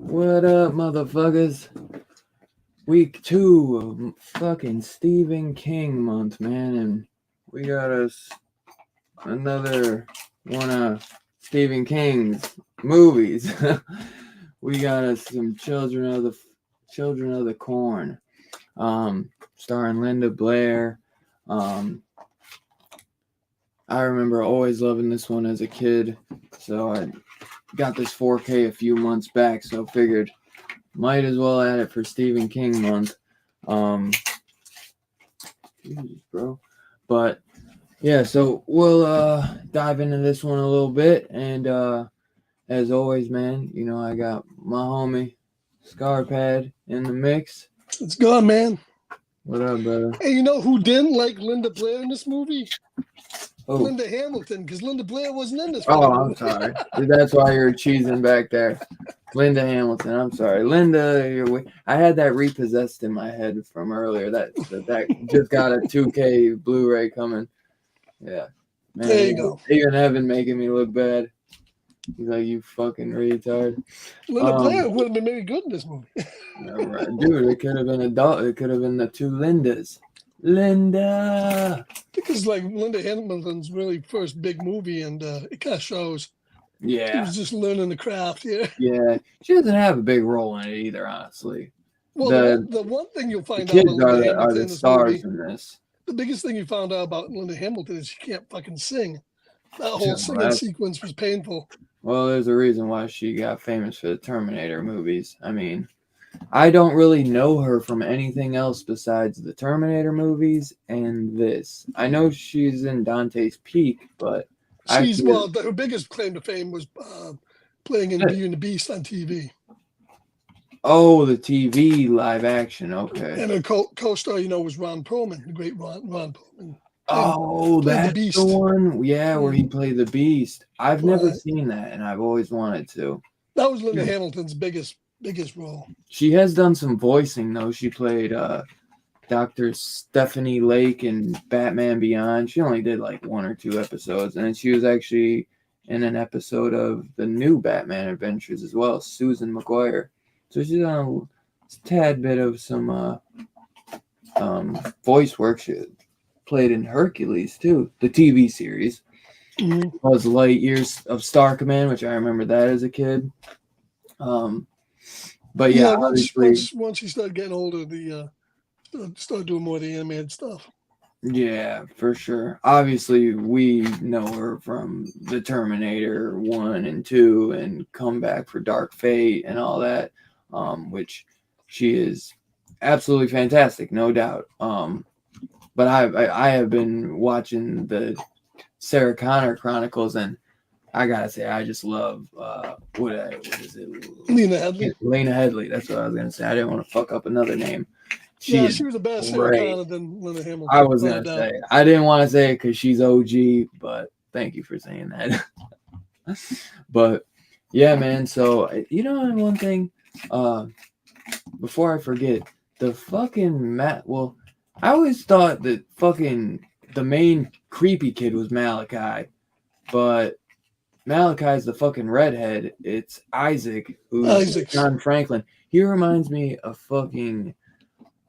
What up, motherfuckers? Week 2 of fucking Stephen King month, man, and we got us another one of Stephen King's movies. We got us some Children of the Corn, starring Linda Blair. I remember always loving this one as a kid, so I got this 4K a few months back, so figured might as well add it for Stephen King month. Jesus, bro. But yeah, so we'll dive into this one a little bit, and as always, man, you know I got my homie Scarpad in the mix. It's gone, man. What up, brother? Hey, you know who didn't like Linda Blair in this movie? Oh. Linda Hamilton, because Linda Blair wasn't in this movie. Oh, movie. I'm sorry. That's why you're cheesing back there. Linda Hamilton. I'm sorry. Linda, I had that repossessed in my head from earlier. That just got a 2K Blu-ray coming. Yeah. Man, there you go. Even Evan making me look bad. He's like, you fucking retard. Linda Blair would have been very good in this movie. Right. Dude, it could have been adult. It could have been the two Lindas. Linda. Because like Linda Hamilton's really first big movie, and it kind of shows. Yeah. She was just learning the craft here. Yeah. She doesn't have a big role in it either, honestly. Well, the one thing you'll find out kids about Linda Hamilton are the in this stars movie, in this. the biggest thing you found out about Linda Hamilton is she can't fucking sing. That whole singing sequence was painful. Well, there's a reason why she got famous for the Terminator movies. I mean, I don't really know her from anything else besides the Terminator movies and this. I know she's in Dante's Peak, but her biggest claim to fame was playing in Beauty and the Beast on TV. Oh, the TV live action. Okay. And her co-star, was Ron Perlman, the great Ron Perlman. Oh, that's the one. Yeah, where he played the Beast. I've never seen that, and I've always wanted to. That was Linda Hamilton's biggest role. She has done some voicing, though. She played Dr. Stephanie Lake in Batman Beyond. She only did like 1 or 2 episodes, and then she was actually in an episode of the new Batman Adventures as well, Susan McGuire. So she's done a tad bit of some voice work. She played in Hercules too, the TV series. Was Light Years of Star Command, which I remember that as a kid. But yeah, once she started getting older, started doing more of the animated stuff. Yeah, for sure. Obviously, we know her from the Terminator 1 and 2 and Comeback for Dark Fate and all that, which she is absolutely fantastic, no doubt. But I have been watching the Sarah Connor Chronicles, and I gotta say, I just love what is it? Lena Headey. Lena Headey. That's what I was gonna say. I didn't want to fuck up another name. She Yeah, is she was a better Sarah great. Connor than Linda Hamilton. I was gonna say. I didn't want to say it because she's OG, but thank you for saying that. But yeah, man. So one thing, before I forget, the fucking Well, I always thought that fucking the main creepy kid was Malachi, but Malachi's the fucking redhead. It's ISAC, who's John Franklin. He reminds me of fucking.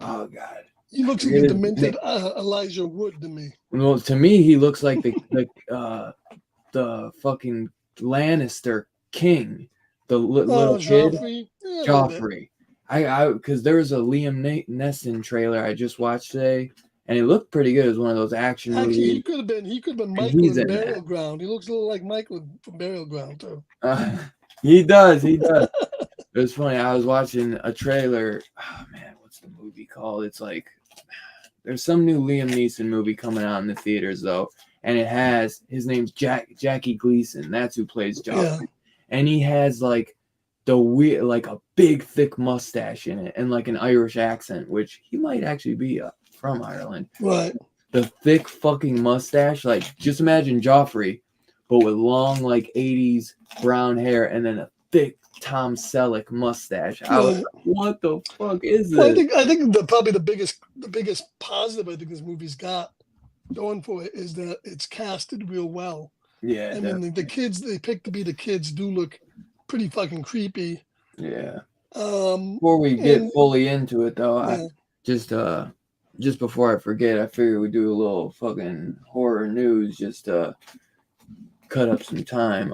Oh God. He looks like a demented Elijah Wood to me. Well, to me, he looks like the fucking Lannister king, the little Joffrey. kid, Joffrey. Because there was a Liam Neeson trailer I just watched today, and it looked pretty good. It was one of those action movies. He could have been Michael in Burial Ground. He looks a little like Michael from Burial Ground too. He does. It was funny. I was watching a trailer. Oh man, what's the movie called? It's like there's some new Liam Neeson movie coming out in the theaters though, and it has his name's Jackie Gleason. That's who plays Joffrey, and he has like a big thick mustache in it and like an Irish accent, which he might actually be from Ireland. Right. The thick fucking mustache, like just imagine Joffrey, but with long like 80s brown hair and then a thick Tom Selleck mustache. I was like, what the fuck is this? Well, I think probably the biggest positive I think this movie's got going for it is that it's casted real well. Yeah. I mean the kids they picked to be the kids do look pretty fucking creepy. Yeah. Before we get fully into it though, I just before I forget, I figured we'd do a little fucking horror news just to cut up some time.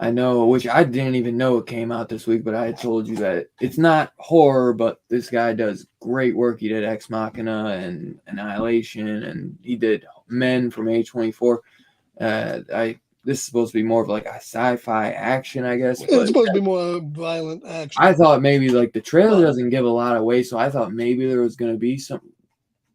I know, which I didn't even know it came out this week, but I had told you that it's not horror, but this guy does great work. He did Ex Machina and Annihilation, and he did Men from A24. This is supposed to be more of like a sci-fi action, I guess. It's supposed to be more violent action. I thought maybe like the trailer doesn't give a lot away, so I thought maybe there was going to be some.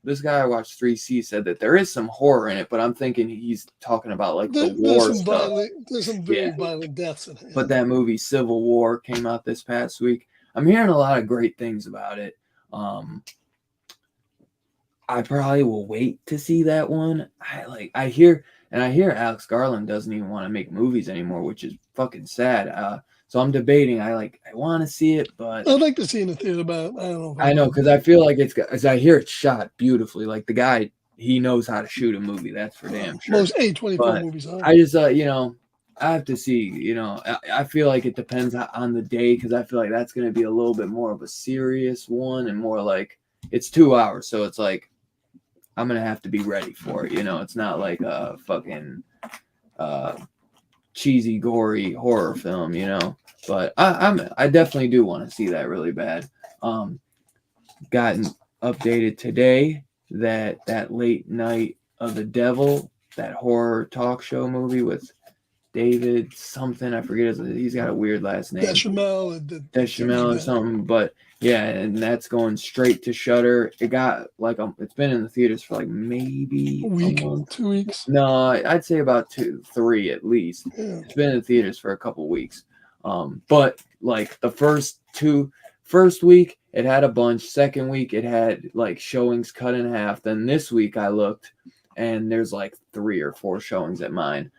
This guy I watched 3C said that there is some horror in it, but I'm thinking he's talking about like the war stuff. There's some very violent deaths in it. But that movie Civil War came out this past week. I'm hearing a lot of great things about it. I probably will wait to see that one. I hear Alex Garland doesn't even want to make movies anymore, which is fucking sad. So I'm debating. I want to see it, but I'd like to see it in the theater, but I don't know. I know because I feel like I hear it's shot beautifully. Like the guy, he knows how to shoot a movie. That's for damn sure. Most A24 movies are. I just I have to see. I feel like it depends on the day because I feel like that's going to be a little bit more of a serious one and more like it's 2 hours, so it's like I'm gonna have to be ready for it. It's not like a fucking cheesy, gory horror film. But I definitely do want to see that really bad. Gotten updated today that Late Night of the Devil, that horror talk show movie with David something, I forget he's got a weird last name. Deschamel or something, but yeah, and that's going straight to Shudder. It got it's been in the theaters for like maybe a week, 2 weeks. No, I'd say about 2, 3 at least. Yeah. It's been in the theaters for a couple weeks. But like the first week it had a bunch. Second week it had like showings cut in half. Then this week I looked and there's like 3 or 4 showings at mine.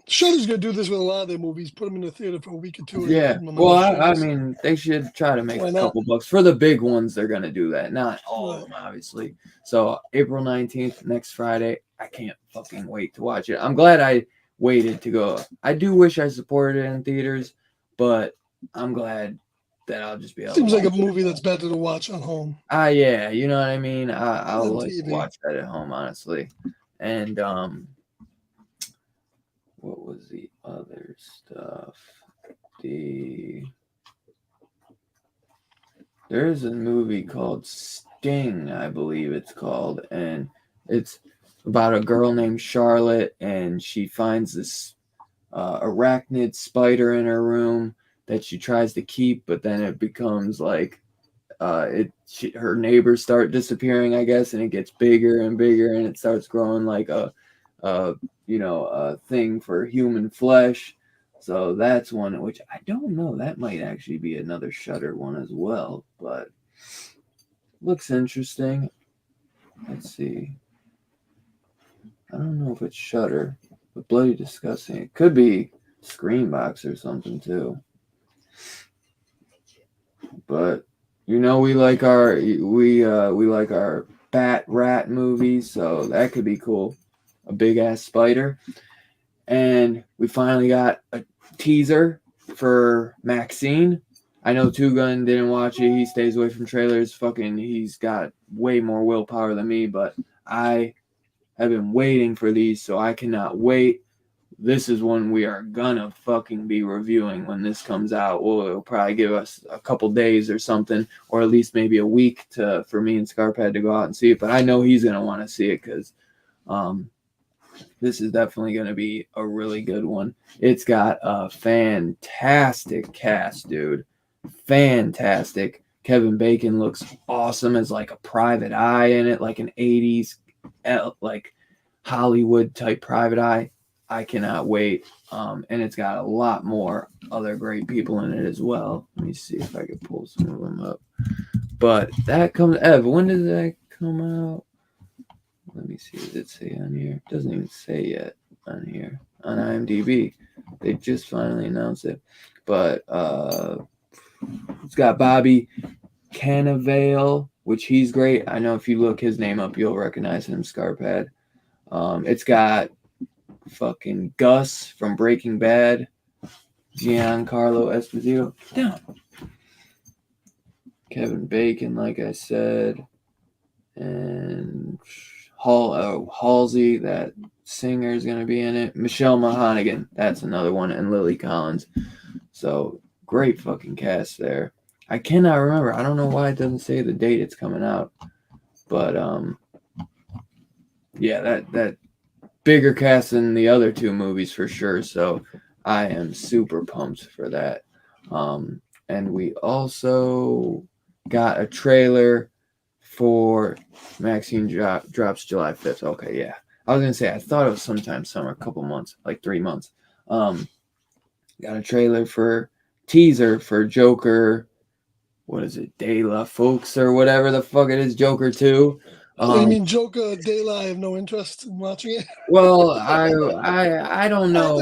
Shudder's gonna do this with a lot of their movies. Put them in the theater for a week or 2. Yeah, well, I mean, they should try to make a couple bucks for the big ones. They're gonna do that, not all of them, obviously. So April 19th, next Friday. I can't fucking wait to watch it. I'm glad I waited to go. I do wish I supported it in theaters, but I'm glad that I'll just be able. Seems like a movie that's better to watch at home. Yeah, you know what I mean. I'll like watch that at home, honestly, and what was the other stuff? There's a movie called Sting, I believe it's called, and it's about a girl named Charlotte, and she finds this arachnid spider in her room that she tries to keep, but then it becomes like her neighbors start disappearing, I guess, and it gets bigger and bigger, and it starts growing like a thing for human flesh. So that's one which I don't know. That might actually be another Shudder one as well, but looks interesting. Let's see. I don't know if it's Shudder, but bloody disgusting. It could be Screenbox or something too. But we like our bat rat movies, so that could be cool. A big ass spider. And we finally got a teaser for Maxine. I know Two Gun didn't watch it. He stays away from trailers. He's got way more willpower than me, but I have been waiting for these, so I cannot wait. This is one we are gonna fucking be reviewing when this comes out. It'll probably give us a couple days or something, or at least maybe a week for me and Scarpad to go out and see it. But I know he's gonna want to see it because this is definitely gonna be a really good one. It's got a fantastic cast, dude. Fantastic. Kevin Bacon looks awesome as like a private eye in it, like an 80s like Hollywood type private eye. I cannot wait. And it's got a lot more other great people in it as well. Let me see if I can pull some of them up. But that comes, Ev, when does that come out? Let me see. Does it say on here? It doesn't even say yet on here. On IMDb. They just finally announced it. But it's got Bobby Cannavale, which he's great. I know if you look his name up, you'll recognize him, Scarpad. It's got fucking Gus from Breaking Bad, Giancarlo Esposito, down. Kevin Bacon, like I said, and Halsey, that singer, is going to be in it. Michelle Monaghan, that's another one, and Lily Collins. So great fucking cast there. I cannot remember. I don't know why it doesn't say the date it's coming out, but yeah, that bigger cast than the other two movies for sure. So I am super pumped for that. And we also got a trailer for Maxine drops July 5th. Okay, yeah. I was going to say, I thought it was sometime summer, a couple months, like 3 months. Got a trailer for teaser for Joker. What is it? De La Folks or whatever the fuck it is. Joker 2. You mean Joker De La? I have no interest in watching it. Well, I don't know.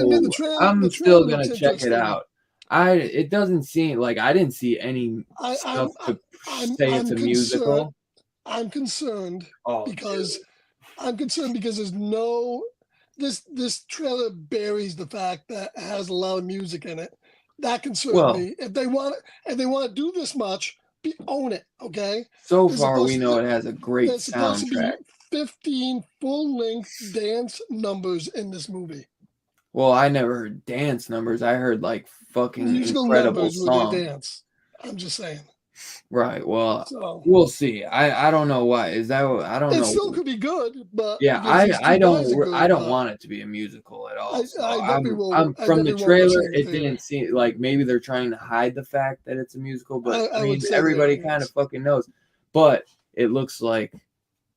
I'm still gonna check it out. It doesn't seem like I didn't see any stuff to say it's a musical. I'm concerned because there's no this trailer buries the fact that it has a lot of music in it. That concerns me. If they want to do this much, own it, okay? So far, we know it has a great soundtrack. 15 full-length dance numbers in this movie. Well, I never heard dance numbers. I heard like fucking musical incredible numbers songs. Where they dance. I'm just saying. Right. Well, we'll see. I don't know why. Is that I don't know. It still could be good, but yeah, I don't want it to be a musical at all. I'm from the trailer. It didn't seem like maybe they're trying to hide the fact that it's a musical, but I mean everybody kind of fucking knows. But it looks like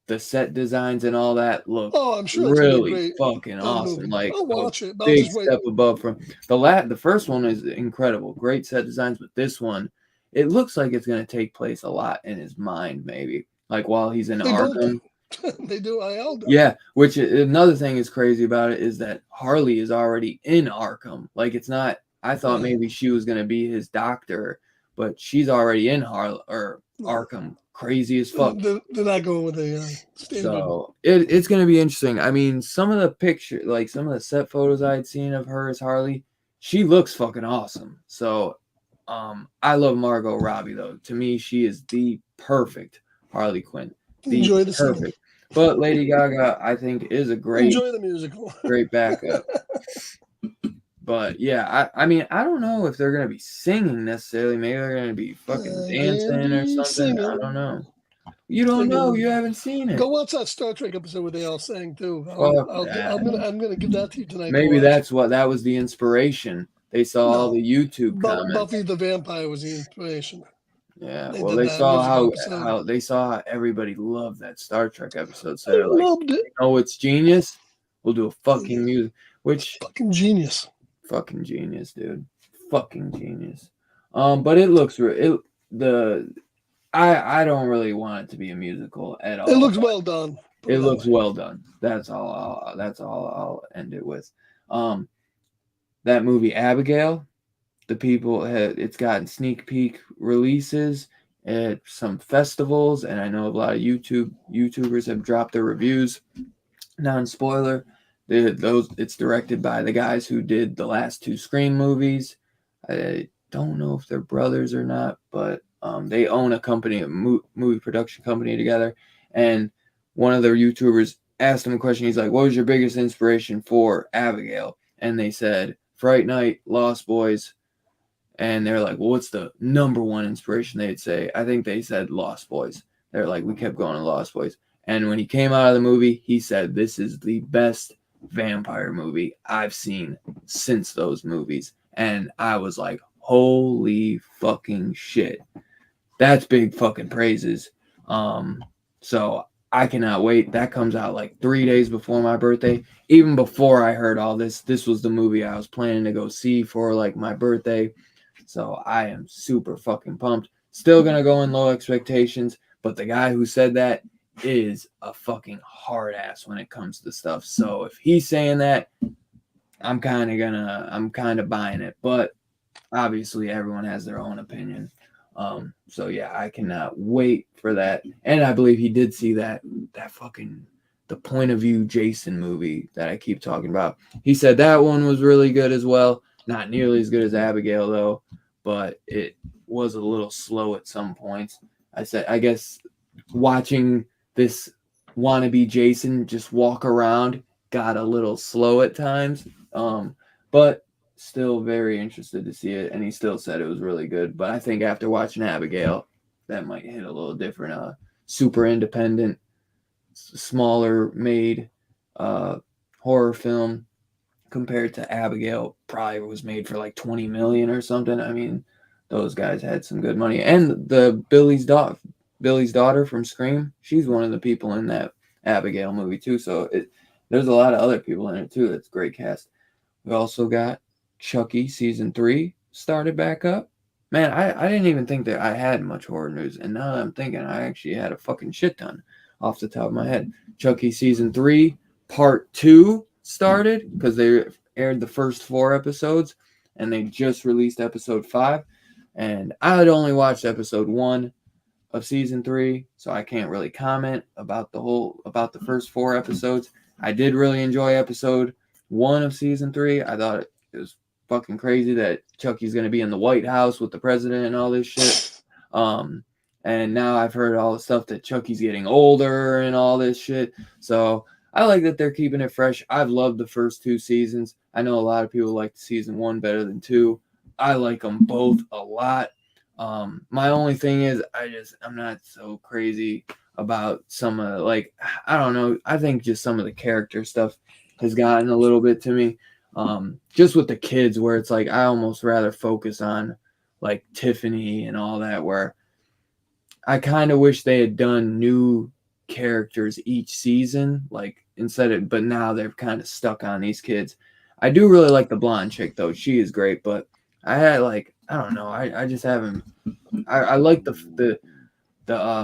the set designs and all that look I'm sure really fucking awesome. Movie. Like I'll watch it. Big step above from the first one is incredible. Great set designs, but this one, it looks like it's going to take place a lot in his mind, maybe. Like while he's in Arkham. They do. Yeah, which another thing is crazy about it is that Harley is already in Arkham. Like it's not, I thought maybe she was going to be his doctor, but she's already in Arkham. Crazy as fuck. They're not going with a standard. So it's going to be interesting. I mean, some of the pictures, like some of the set photos I had seen of her as Harley, she looks fucking awesome. So I love Margot Robbie though. To me, she is the perfect Harley Quinn. Enjoy the perfect. singing. But Lady Gaga, I think, is a great enjoy the musical. Great backup. But yeah, I mean, I don't know if they're gonna be singing necessarily. Maybe they're gonna be fucking dancing or something. Singing. I don't know. You don't know. You haven't seen it. Go watch that Star Trek episode where they all sang too. I'm gonna give that to you tonight. Maybe that was the inspiration. They saw all the YouTube comments. Buffy the Vampire was the inspiration. Yeah, they saw how they saw everybody loved that Star Trek episode. So they're like, "Oh, it's genius. We'll do a fucking music." Which fucking genius. Fucking genius, dude. Fucking genius. But it looks I don't really want it to be a musical at all. It looks well done. It looks well done. That's all I'll end it with. That movie Abigail, it's gotten sneak peek releases at some festivals, and I know a lot of YouTubers have dropped their reviews. Non-spoiler, it's directed by the guys who did the last 2 Scream movies. I don't know if they're brothers or not, but they own a company, a movie production company together. And one of their YouTubers asked him a question. He's like, "What was your biggest inspiration for Abigail?" And they said, "Fright Night, Lost Boys." And they're like, "Well, what's the number one inspiration?" They'd say, I think they said Lost Boys. They're like, "We kept going to Lost Boys." And when he came out of the movie, he said, "This is the best vampire movie I've seen since those movies." And I was like, holy fucking shit. That's big fucking praises. So I cannot wait. That comes out like 3 days before my birthday. Even before I heard all this was the movie I was planning to go see for like my birthday. So I am super fucking pumped. Still gonna go in low expectations, but the guy who said that is a fucking hard ass when it comes to stuff. So if he's saying that, I'm kind of buying it. But obviously everyone has their own opinion. So yeah, I cannot wait for that. And I believe he did see that fucking the Point of View Jason movie that I keep talking about. He said that one was really good as well. Not nearly as good as Abigail though, but it was a little slow at some points. I guess watching this wannabe Jason just walk around got a little slow at times. But still very interested to see it, and he still said it was really good. But I think after watching Abigail, that might hit a little different. Super independent, smaller made horror film compared to Abigail. Probably was made for like 20 million or something. I mean, those guys had some good money. And the Billy's daughter from Scream, she's one of the people in that Abigail movie too. So there's a lot of other people in it too. That's a great cast. We also got Chucky season 3 started back up. Man, I didn't even think that I had much horror news, and now that I'm thinking, I actually had a fucking shit ton off the top of my head. Chucky season 3 part 2 started because they aired the first 4 episodes, and they just released episode 5. And I had only watched episode 1 of season 3, so I can't really comment about the first 4 episodes. I did really enjoy episode 1 of season 3. I thought it was fucking crazy that Chucky's going to be in the White House with the president and all this shit. And now I've heard all the stuff that Chucky's getting older and all this shit. So I like that they're keeping it fresh. I've loved the first 2 seasons. I know a lot of people like season 1 better than 2. I like them both a lot. My only thing is I'm not so crazy about some of I don't know. I think just some of the character stuff has gotten a little bit to me. Just with the kids where it's like I almost rather focus on like Tiffany and all that, where I kind of wish they had done new characters each season, like but now they're kind of stuck on these kids. I do really like the blonde chick though. She is great, but I had I don't know. I just haven't. I like the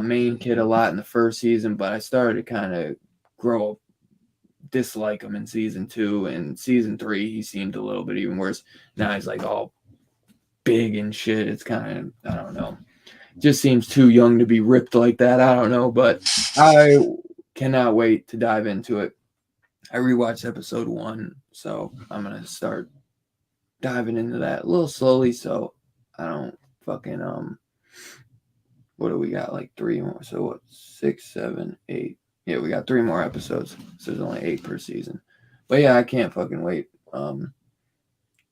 main kid a lot in the first season, but I started to kind of dislike him in season 2, and season 3 he seemed a little bit even worse. Now he's like all big and shit. It's kind of, I don't know, just seems too young to be ripped like that. I don't know, but I cannot wait to dive into it. I rewatched episode 1, so I'm gonna start diving into that a little slowly, so I don't fucking what do we got, like 3 more, so what, 6, 7, 8. Yeah, we got 3 more episodes. So there's only 8 per season. But yeah, I can't fucking wait.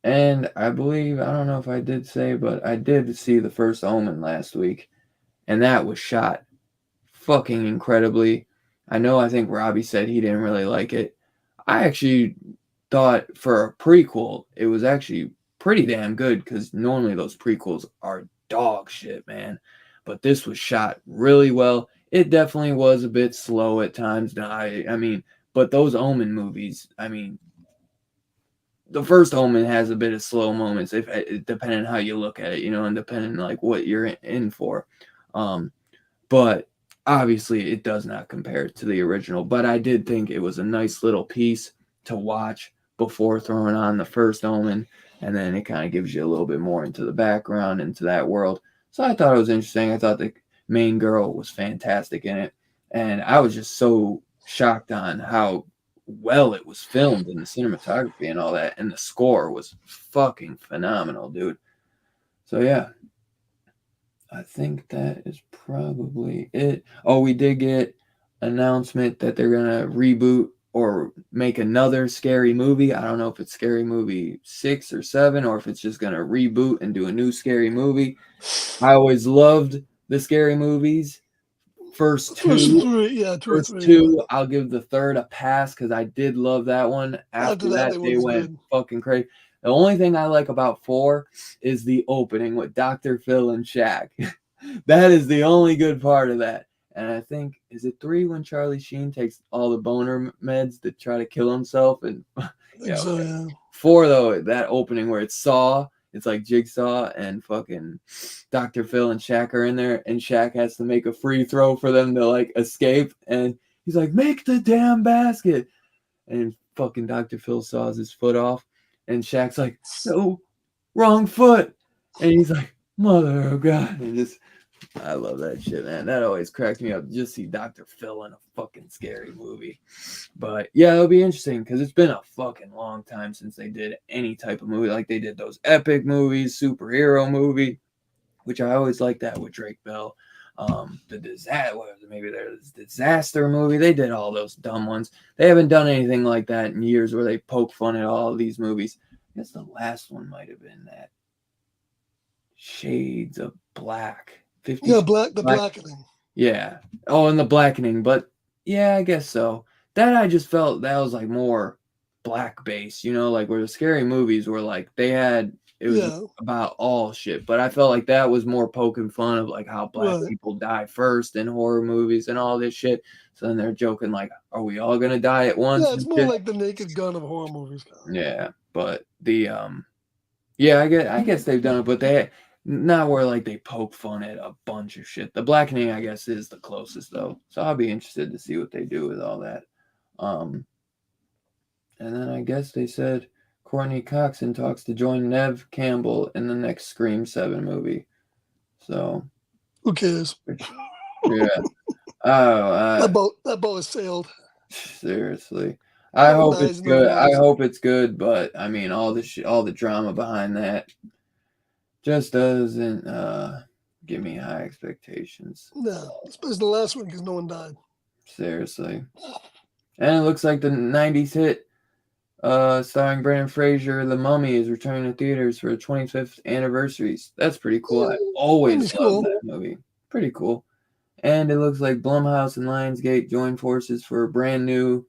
And I believe, I don't know if I did say, but I did see the First Omen last week. And that was shot fucking incredibly. I think Robbie said he didn't really like it. I actually thought for a prequel, it was actually pretty damn good because normally those prequels are dog shit, man. But this was shot really well. It definitely was a bit slow at times. I mean, but those Omen movies, I mean, the first Omen has a bit of slow moments, if depending on how you look at it, you know, and depending like what you're in for. But obviously, it does not compare to the original. But I did think it was a nice little piece to watch before throwing on the first Omen, and then it kind of gives you a little bit more into the background, into that world. So I thought it was interesting. I thought the main girl was fantastic in it, and I was just so shocked on how well it was filmed and the cinematography and all that, and the score was fucking phenomenal, dude. So yeah, I think that is probably it. Oh, we did get announcement that they're gonna reboot or make another scary movie. I don't know if it's Scary Movie 6 or 7 or if it's just gonna reboot and do a new scary movie. I always loved the scary movies. First two, I'll give the third a pass because I did love that one. After that, they went fucking crazy. The only thing I like about 4 is the opening with Dr. Phil and Shaq. That is the only good part of that. And I think, is it 3 when Charlie Sheen takes all the boner meds to try to kill himself? And yeah, okay. Yeah. 4 though, that opening where it's Saw. It's like Jigsaw and fucking Dr. Phil and Shaq are in there, and Shaq has to make a free throw for them to like escape, and he's like, "Make the damn basket!" And fucking Dr. Phil saws his foot off, and Shaq's like, "No, wrong foot," and he's like, "Mother of God!" And just, I love that shit, man. That always cracks me up. Just see Dr. Phil in a fucking scary movie. But yeah, it'll be interesting because it's been a fucking long time since they did any type of movie. Like they did those epic movies, superhero movie, which I always like that with Drake Bell. The disaster movie. They did all those dumb ones. They haven't done anything like that in years where they poke fun at all of these movies. I guess the last one might have been that Shades of Black. The Blackening. Yeah. Oh, and the Blackening. But yeah, I guess so. That I just felt that was like more black based, you know, like where the scary movies were like it was about all shit. But I felt like that was more poking fun of like how black people die first in horror movies and all this shit. So then they're joking like, are we all gonna die at once? Yeah, it's more like the Naked Gun of horror movies. Yeah, but the yeah, I guess they've done it, but they not where like they poke fun at a bunch of shit. The Blackening, I guess, is the closest though. So I'll be interested to see what they do with all that. And then I guess they said Courtney Coxon talks to join Neve Campbell in the next Scream 7 movie. So who cares? Yeah. Oh, that boat has sailed. Seriously. I hope it's good. I hope it's good, but I mean all the drama behind that just doesn't give me high expectations. No, especially the last one because no one died. Seriously. And it looks like the 90s hit starring Brendan Fraser, The Mummy, is returning to theaters for the 25th anniversaries. That's pretty cool. I always loved that movie. Pretty cool. And it looks like Blumhouse and Lionsgate joined forces for a brand new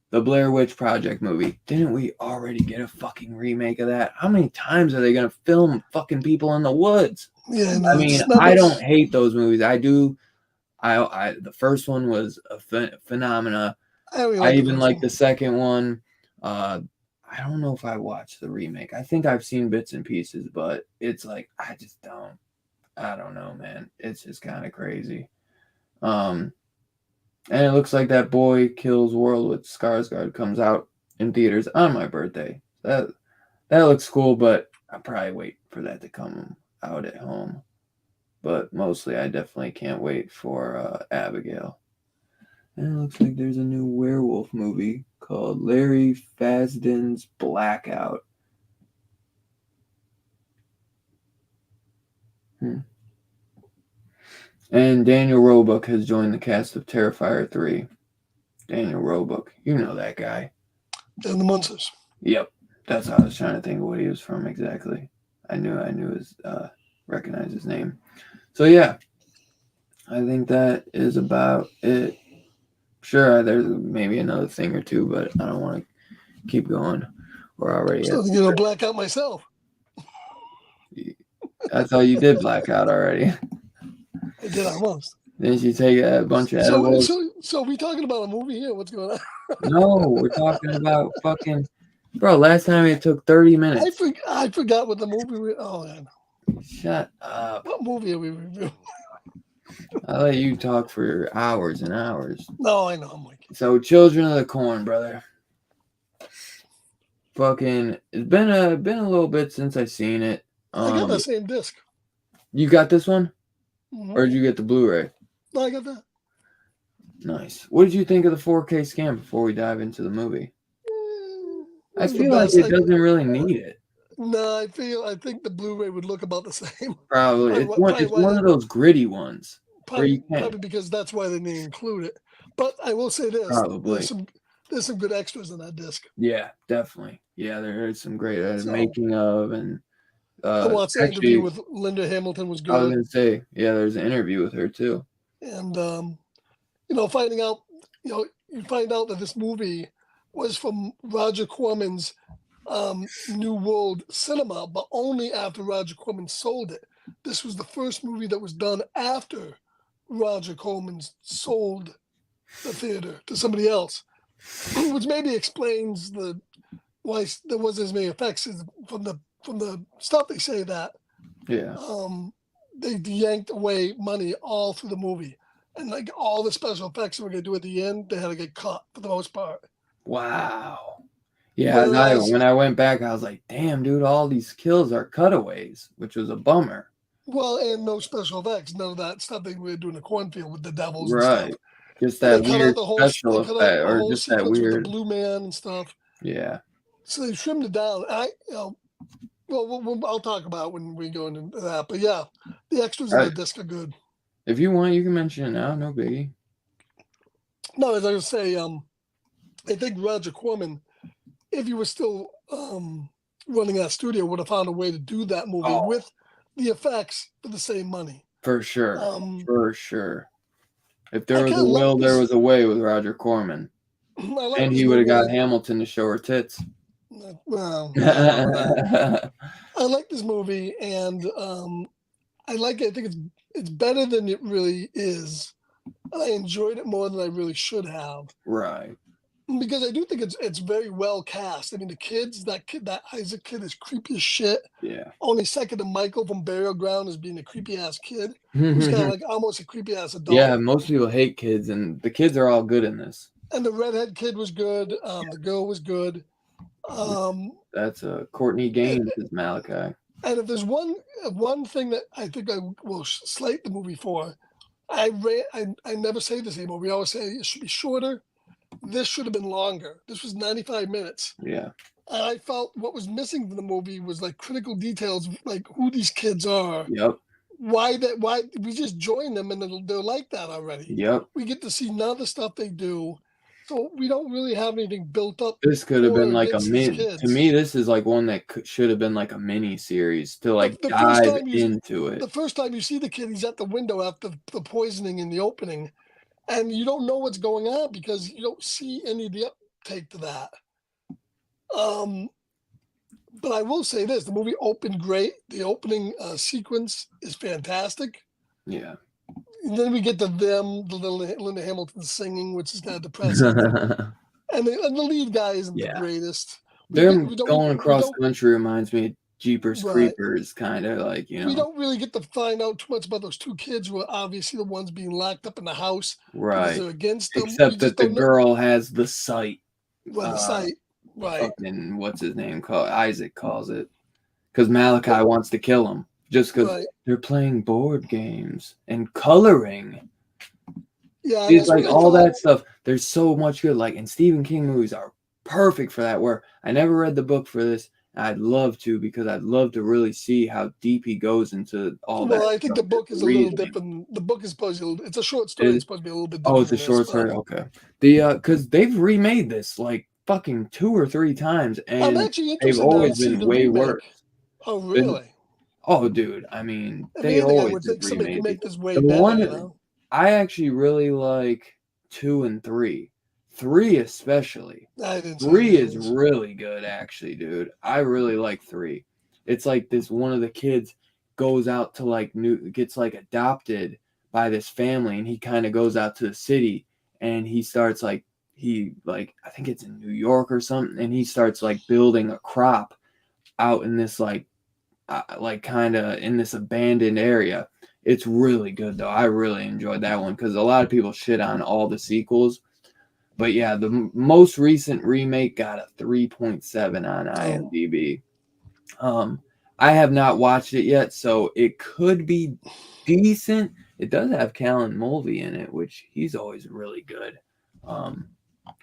The Blair Witch Project movie. Didn't we already get a fucking remake of that? How many times are they going to film fucking people in the woods? Yeah, no, I mean, I don't hate those movies. I do. The first one was a phenomena. I even like the second one. I don't know if I watched the remake. I think I've seen bits and pieces, but it's like I don't know, man. It's just kind of crazy. And it looks like that Boy Kills World with Skarsgård comes out in theaters on my birthday. That looks cool, but I'll probably wait for that to come out at home. But mostly, I definitely can't wait for Abigail. And it looks like there's a new werewolf movie called Larry Fazden's Blackout. And Daniel Roebuck has joined the cast of Terrifier 3. Daniel Roebuck. You know that guy. And the Munsters. Yep. That's how I was trying to think of what he was from exactly. I knew his recognize his name. So yeah. I think that is about it. Sure, there's maybe another thing or two, but I don't want to keep going. We're already So at. you know, Blackout myself. I thought you did Blackout already. I did almost. Didn't you take a bunch of edibles? So we talking about a movie here? What's going on? No, we're talking about fucking. Bro, last time it took 30 minutes. I forgot what the movie we. Oh, man. Shut up. What movie are we reviewing? I'll let you talk for hours and hours. No, I know. I'm like. So, Children of the Corn, brother. Fucking, it's been a little bit since I've seen it. I got the same disc. You got this one? Mm-hmm. Or did you get the Blu-ray? No, I got that. Nice. What did you think of the 4K scan before we dive into the movie? I feel like it doesn't really need it. No, I think the Blu-ray would look about the same. Probably. It's one of those gritty ones. Probably because that's why they didn't include it. But I will say this. Probably. There's some good extras on that disc. Yeah, definitely. Yeah, there is some great making of and I watched the interview with Linda Hamilton was good. I was gonna say, yeah, there's an interview with her too. And you know, finding out, you find out that this movie was from Roger Corman's New World Cinema, but only after Roger Corman sold it. This was the first movie that was done after Roger Corman sold the theater to somebody else, which maybe explains why there wasn't as many effects from the stuff they say that. Yeah. They yanked away money all through the movie, and like all the special effects they were gonna do at the end, they had to get cut for the most part. Wow. Yeah, when I went back, I was like, damn, dude, all these kills are cutaways, which was a bummer. Well, and no special effects, none of that stuff they were doing in the cornfield with the devils right. and stuff. Just that weird special effect, or just that weird with the blue man and stuff. Yeah. So they trimmed it down. I'll talk about when we go into that. But yeah, the extras in the disc are good. If you want, you can mention it now. No biggie. No, as I was say, I think Roger Corman, if he was still running that studio, would have found a way to do that movie with the effects for the same money. For sure. For sure. If there was a will, there was a way with Roger Corman. And he would have got Hamilton to show her tits. Well, I like this movie, and I like it. I think it's better than it really is. I enjoyed it more than I really should have. Right. Because I do think it's very well cast. I mean, the kids, that ISAC kid is creepy as shit. Yeah. Only second to Michael from Burial Ground as being a creepy ass kid. Who's kind of like almost a creepy ass adult. Yeah, most people hate kids, and the kids are all good in this. And the redhead kid was good. The girl was good. That's Courtney Gaines as Malachi. And if there's one thing that I think I will slate the movie for, I never say this anymore. We always say it should be shorter. This should have been longer. This was 95 minutes. Yeah. And I felt what was missing from the movie was like critical details, like who these kids are. Yep. Why we just join them and they're like that already. Yep. We get to see none of the stuff they do. So we don't really have anything built up. This could have been like a mini. To me, this is like one that should have been like a mini series to like dive into it. The first time you see the kid, he's at the window after the poisoning in the opening, and you don't know what's going on because you don't see any of the uptake to that. But I will say this: the movie opened great. The opening sequence is fantastic. Yeah. And then we get to the Linda Hamilton singing, which is kind of depressing. and the lead guy isn't the greatest. Them going across country reminds me of Jeepers Creepers, kind of like, you know. We don't really get to find out too much about those two kids who are obviously the ones being locked up in the house. Right. They're against them. Except that the girl has the sight. Well, the sight. Right. And what's his name? ISAC calls it. Because Malachi wants to kill him. Just because they're playing board games and coloring. Yeah, it's like all that stuff. There's so much good. Like, and Stephen King movies are perfect for that. Where I never read the book for this. I'd love to, because I'd love to really see how deep he goes into all that. Well, I think the book is a little different. The book is supposed to. It's a short story. It's supposed to be a little bit different. Oh, it's a short story. Okay. Because they've remade this like fucking 2 or 3 times, and they've always been way worse. Oh, really? Oh, dude! I mean, they always would think somebody could make this way the better. One, you know? I actually really like 2 and 3. 3 especially. I didn't see 3 is those. really good, actually, dude. I really like 3. It's like this one of the kids goes out to like gets like adopted by this family, and he kind of goes out to the city, and he starts like I think it's in New York or something, and he starts like building a crop out in this like kind of in this abandoned area. It's really good though. I really enjoyed that one because a lot of people shit on all the sequels. But yeah, the most recent remake got a 3.7 on IMDb. I have not watched it yet, so it could be decent. It does have Callan Mulvey in it, which he's always really good.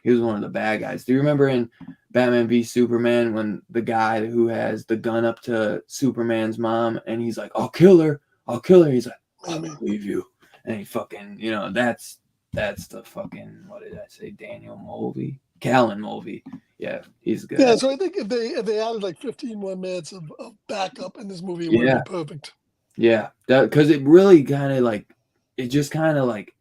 He was one of the bad guys. Do you remember in Batman v Superman when the guy who has the gun up to Superman's mom and he's like, I'll kill her. He's like, I believe you. And he fucking, that's the fucking, what did I say? Daniel Mulvey? Callan Mulvey. Yeah, he's good. Yeah, so I think if they added like 15 more minutes of backup in this movie, it would be perfect. Yeah, because it really kind of like, it just kind of like,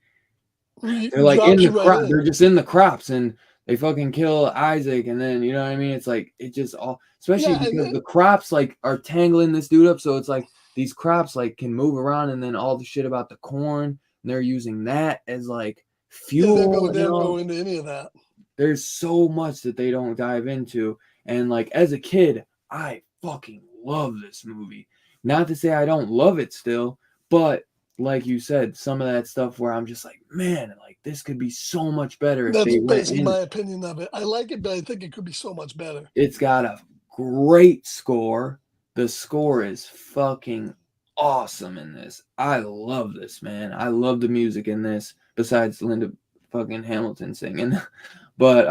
they're like in the crop. They're just in the crops, and they fucking kill Isaac, and then you know what I mean. It's like it just all, especially because the crops like are tangling this dude up. So it's like these crops like can move around, and then all the shit about the corn, and they're using that as like fuel. Yeah, they don't go into any of that. There's so much that they don't dive into, and like as a kid, I fucking love this movie. Not to say I don't love it still, but like you said, some of that stuff where I'm just like, man, like this could be so much better if That's they went basically my opinion of it. I like it, but I think it could be so much better. It's got a great score. The score is fucking awesome in this. I love this, man. I love the music in this, besides Linda fucking Hamilton singing. But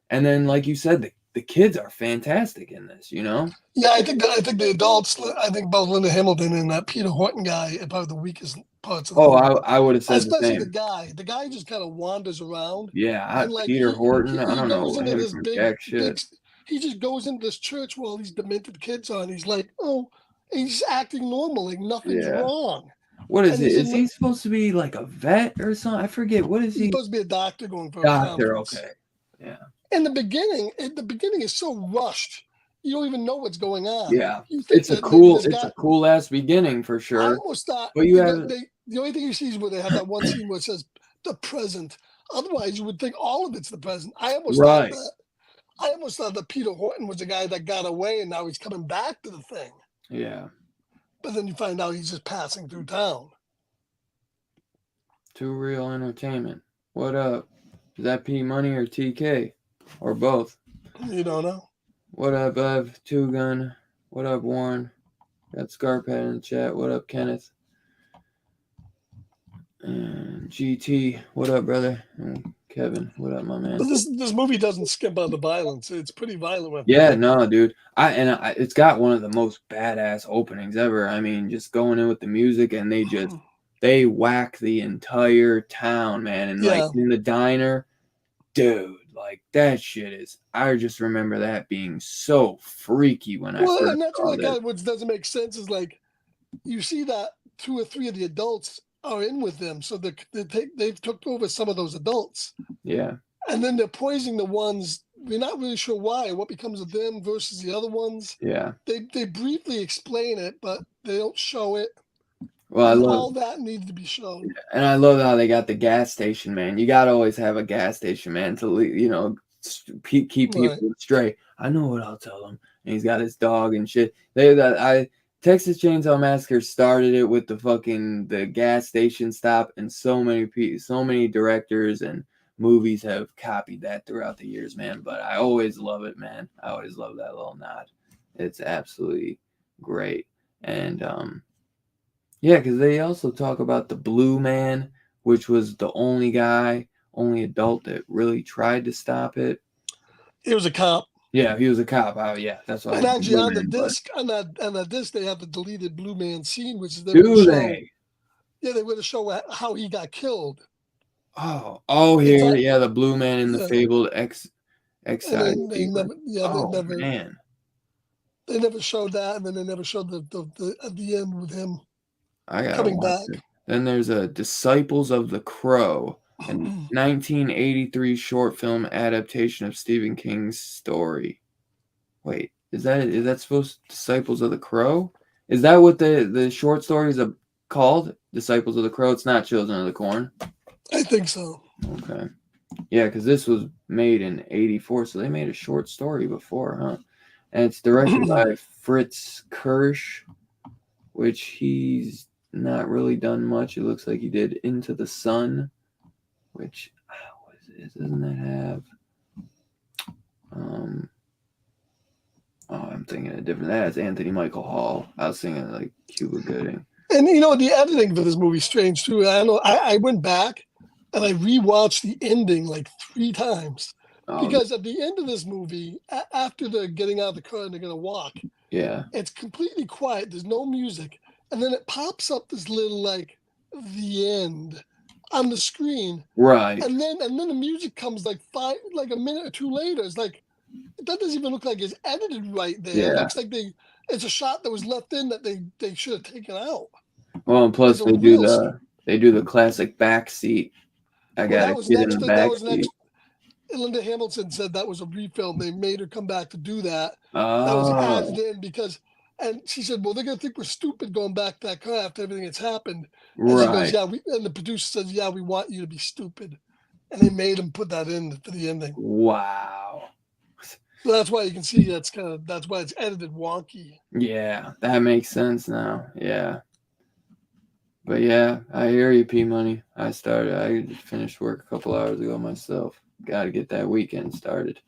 and then like you said, the kids are fantastic in this, you know? Yeah, I think the adults, I think both Linda Hamilton and that Peter Horton guy are probably the weakest parts of the movie. I would have said especially the same. The guy just kind of wanders around. Yeah, and like Peter Horton, I he don't goes know into him this from big shit. he just goes into this church where all these demented kids are, and he's like, oh, he's acting normal, like nothing's wrong. What is it? Is he supposed to be like a vet or something? I forget. What is he? He's supposed to be a doctor going for a doctor. conference. Okay. Yeah. In the beginning is so rushed. You don't even know what's going on. Yeah. It's a cool ass beginning for sure. I almost thought but you have the only thing you see is where they have that one scene where it says the present. Otherwise, you would think all of it's the present. I almost thought that Peter Horton was the guy that got away, and now he's coming back to the thing. Yeah. But then you find out he's just passing through town. Too Real Entertainment. What up? Is that P Money or TK? Or both? You don't know. What up, Ev? Two Gun. What up, Warren? Got Scarphead in the chat. What up, Kenneth? And GT. What up, brother? And Kevin. What up, my man? But this movie doesn't skimp on the violence. It's pretty violent. Yeah, no, dude. It's got one of the most badass openings ever. I mean, just going in with the music, and they whack the entire town, man. And like in the diner, dude, like that shit is. I just remember that being so freaky when I first and that's saw that. what doesn't make sense is like you see that 2 or 3 of the adults are in with them, so they've took over some of those adults. Yeah. And then they're poisoning the ones. We're not really sure why. What becomes of them versus the other ones? Yeah. They briefly explain it, but they don't show it. Well, all that needs to be shown. And I love how they got the gas station man. You got to always have a gas station man to keep people straight. I know what I'll tell them. And he's got his dog and shit. Texas Chainsaw Massacre started it with the gas station stop, and so many directors and movies have copied that throughout the years, man. But I always love it, man. I always love that little nod. It's absolutely great. And yeah, because they also talk about the Blue Man, which was the only adult that really tried to stop it. He was a cop. Yeah, he was a cop. Oh, yeah, that's why. And actually, on the disc, on that disc, they have the deleted Blue Man scene, which is they? Yeah, they would show how he got killed. Here, the Blue Man in the fabled Excise. Man. They never showed that, and then they never showed the at the end with him coming back. Then there's a Disciples of the Crow, a 1983 short film adaptation of Stephen King's story. Wait, is that supposed to Disciples of the Crow? Is that what the short stories are called? Disciples of the Crow? It's not Children of the Corn. I think so. Okay. Yeah, because this was made in 84, so they made a short story before, huh? And it's directed by Fritz Kirsch, which he's not really done much. It looks like he did Into the Sun, which, what is it? Doesn't that have... I'm thinking of different... That has Anthony Michael Hall. I was thinking like Cuba Gooding. And, the editing for this movie is strange, too. I don't know. I went back and I rewatched the ending like 3 times. Because at the end of this movie, after they're getting out of the car and they're going to walk, it's completely quiet. There's no music. And then it pops up this little, like, the end on the screen. Right. And then the music comes like a minute or 2 later. It's like, that doesn't even look like it's edited right there. Yeah. It looks like it's a shot that was left in that they should have taken out. Well, and plus they do the classic backseat. I got a kid in the backseat. Linda Hamilton said that was a refilm. They made her come back to do that. Oh. That was added in and she said, well, they're going to think we're stupid going back to that car after everything that's happened. And right. She goes, and the producer says, we want you to be stupid. And they made him put that in for the ending. Wow. So that's why you can see that's why it's edited wonky. Yeah, that makes sense now. Yeah. But yeah, I hear you, P-Money. I just finished work a couple hours ago myself. Got to get that weekend started.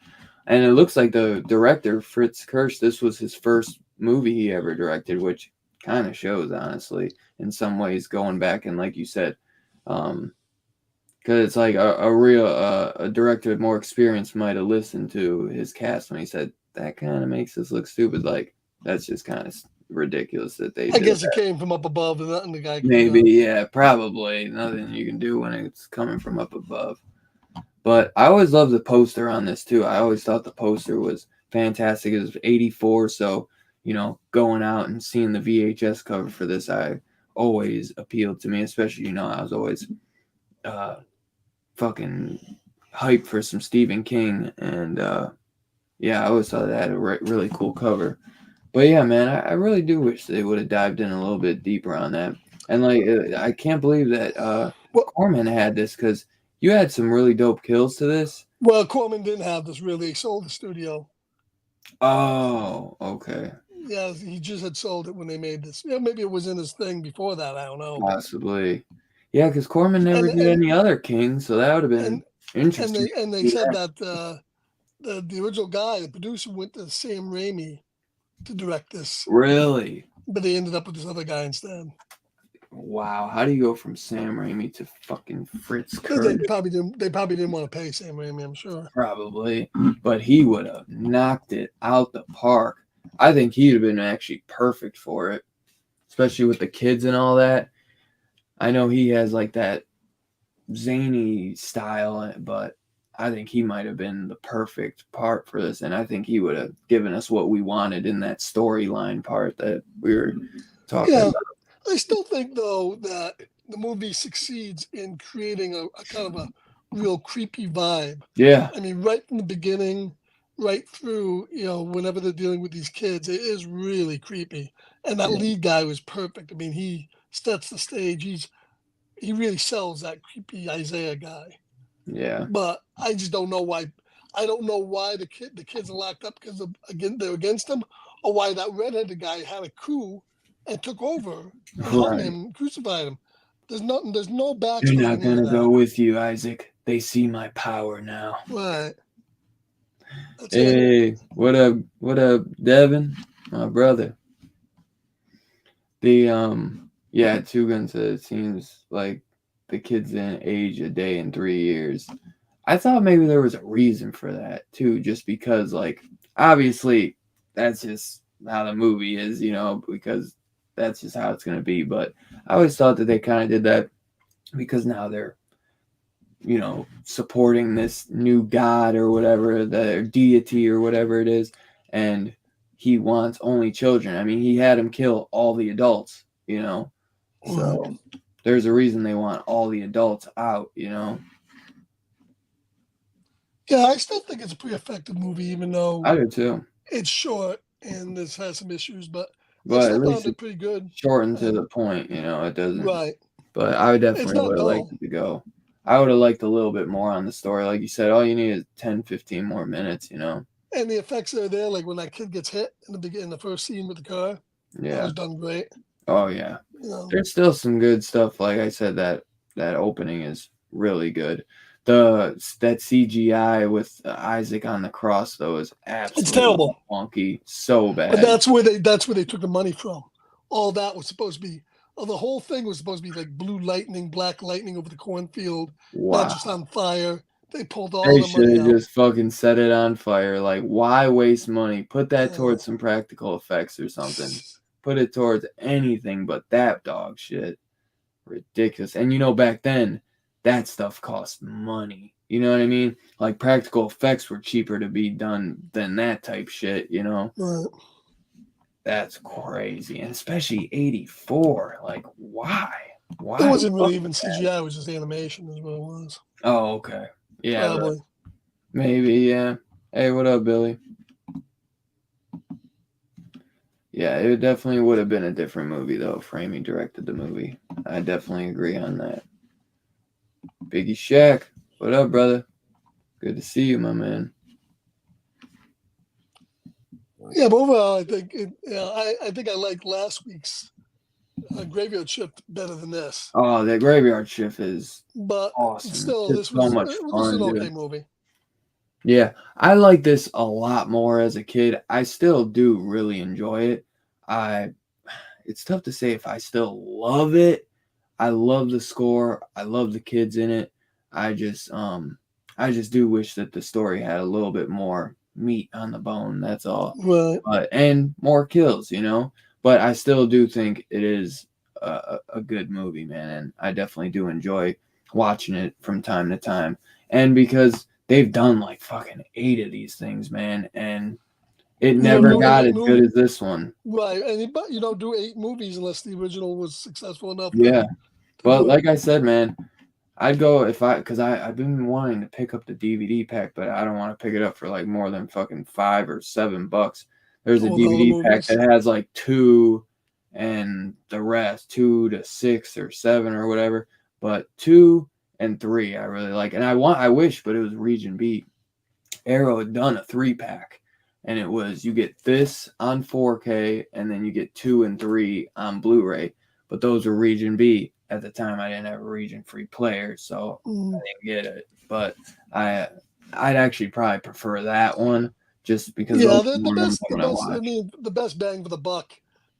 And it looks like the director, Fritz Kirsch, this was his first movie he ever directed, which kind of shows, honestly, in some ways, going back and like you said, because it's like a director with more experience might have listened to his cast when he said, that kind of makes this look stupid. Like, that's just kind of ridiculous that they I guess it came from up above and nothing the guy could maybe do. Yeah, probably nothing you can do when it's coming from up above. But I always loved the poster on this too. I always thought the poster was fantastic. It was 84, so going out and seeing the VHS cover for this, I always appealed to me, especially I was always fucking hyped for some Stephen King, and I always thought that had a really cool cover. But yeah, man, I really do wish they would have dived in a little bit deeper on that. And like, I can't believe that Corman had this, because you had some really dope kills to this. Well, Corman didn't have this really. He sold the studio. Oh, okay. Yeah, he just had sold it when they made this. Maybe it was in his thing before that. I don't know. Possibly. Yeah, because Corman never did any other King, so that would have been interesting. And they said that the original guy, the producer, went to Sam Raimi to direct this. Really? But they ended up with this other guy instead. Wow, how do you go from Sam Raimi to fucking Fritz Kirsch? They probably didn't want to pay Sam Raimi, I'm sure. Probably, but he would have knocked it out the park. I think he'd have been actually perfect for it, especially with the kids and all that. I know he has like that zany style, but I think he might have been the perfect part for this, and I think he would have given us what we wanted in that storyline part that we were talking about. I still think, though, that the movie succeeds in creating a kind of a real creepy vibe. Yeah. I mean, right from the beginning, right through, whenever they're dealing with these kids, it is really creepy. And that lead guy was perfect. I mean, he sets the stage. He really sells that creepy Isaiah guy. Yeah. But I just don't know why. I don't know why the kids are locked up because they're against him, or why that redheaded guy had a coup and took over and hung him, crucified him. There's no backstory. They're not gonna go with you, Isaac. They see my power now. Right. Hey, what up, Devin, my brother? The Tugan said it seems like the kids didn't age a day in 3 years. I thought maybe there was a reason for that too, just because like obviously that's just how the movie is, because that's just how it's going to be. But I always thought that they kind of did that because now they're, supporting this new god or whatever, the deity or whatever it is. And he wants only children. I mean, he had him kill all the adults, So there's a reason they want all the adults out, you know. Yeah, I still think it's a pretty effective movie, even though I do too. it's short and this has some issues, but I But still at found least it it's pretty good. short and to the point, you know. It doesn't. Right. But I would It's definitely not would have liked dull. it to go. I would have liked a little bit more on the story. Like you said, all you need is 10, 15 more minutes, you know. And the effects are there, like when that kid gets hit in the beginning, the first scene with the car. That Yeah. was done great. Oh yeah. You know. There's still some good stuff. Like I said, that opening is really good. That CGI with ISAC on the cross though is It's absolutely terrible. wonky, so bad. But that's where they took the money from. All that was supposed to be. The whole thing was supposed to be like blue lightning, black lightning over the cornfield, Wow. not just on fire. They pulled all They the should money have out. just fucking set it on fire. Like, why waste money? Put that towards some practical effects or something. Put it towards anything but that dog shit. Ridiculous. And you know, back then, that stuff cost money. You know what I mean? Like, practical effects were cheaper to be done than that type shit, you know? Right. That's crazy. And especially 84. Like, why? Why? It wasn't really even CGI, it was just animation, is what it was. Oh, okay. Yeah. Probably. Maybe, yeah. Hey, what up, Billy? Yeah, it definitely would have been a different movie, though, if Raimi directed the movie. I definitely agree on that. Biggie Shaq, what up, brother? Good to see you, my man. Yeah, but overall, I think I think I like last week's Graveyard Shift better than this. Oh, that Graveyard Shift is but awesome. Still, this was so much fun, an dude. okay movie. Yeah, I like this a lot more as a kid. I still do really enjoy it. It's tough to say if I still love it. I love the score. I love the kids in it. I just do wish that the story had a little bit more meat on the bone. That's all. Right. And more kills, you know. But I still do think it is a good movie, man. And I definitely do enjoy watching it from time to time. And because they've done like fucking 8 of these things, man, and it never got as good as this one. Right. And you don't do 8 movies unless the original was successful enough. Yeah. But like I said, man, I'd go because I've been wanting to pick up the DVD pack, but I don't want to pick it up for like more than fucking $5 or $7. There's a DVD pack that has like 2 and the rest 2 to 6 or 7 or whatever, but 2 and 3 I really like, and I wish, but it was Region B. Arrow had done a 3-pack, and it was you get this on 4K, and then you get 2 and 3 on Blu-ray, but those were Region B. At the time, I didn't have a region-free player, so I didn't get it. But I'd actually probably prefer that one just because the best bang for the buck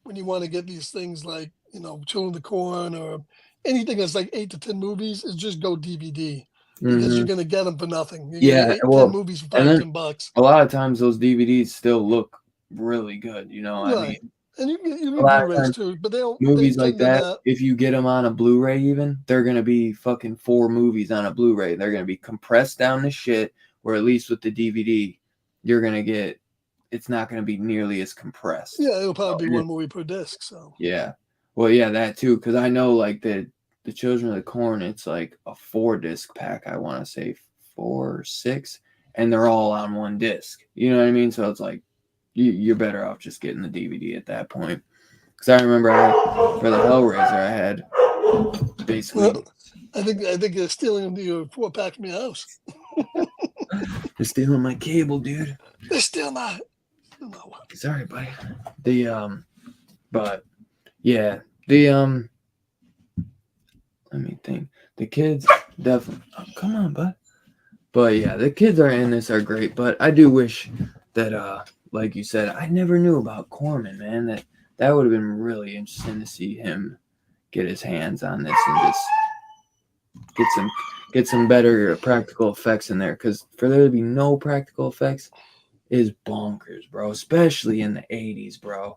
when you want to get these things like, Children of the Corn or anything that's like 8 to 10 movies is just go DVD because you're going to get them for nothing. You're 10 movies for $5-10. A lot of times those DVDs still look really good, you know. Right. I mean, and you can Blu-rays too, but movies like that, if you get them on a Blu-ray even, they're going to be fucking 4 movies on a Blu-ray. They're going to be compressed down to shit, or at least with the DVD, you're going to get, it's not going to be nearly as compressed. Yeah, it'll probably be 1 movie per disc, so. Yeah. Well, yeah, that too, because I know like the Children of the Corn, it's like a 4-disc pack, I want to say 4 or 6, and they're all on 1 disc. You know what I mean? So it's like, you're better off just getting the DVD at that point. Because I remember for the Hellraiser, I had basically. Well, I think they're stealing your 4-pack from your house. They're stealing my cable, dude. They're still not. Sorry, buddy. But yeah, let me think. The kids definitely. Oh, come on, bud. But yeah, the kids in this are great. But I do wish that, like you said, I never knew about Corman, man. That would have been really interesting to see him get his hands on this and just get some better practical effects in there. Because for there to be no practical effects is bonkers, bro. Especially in the 80s, bro.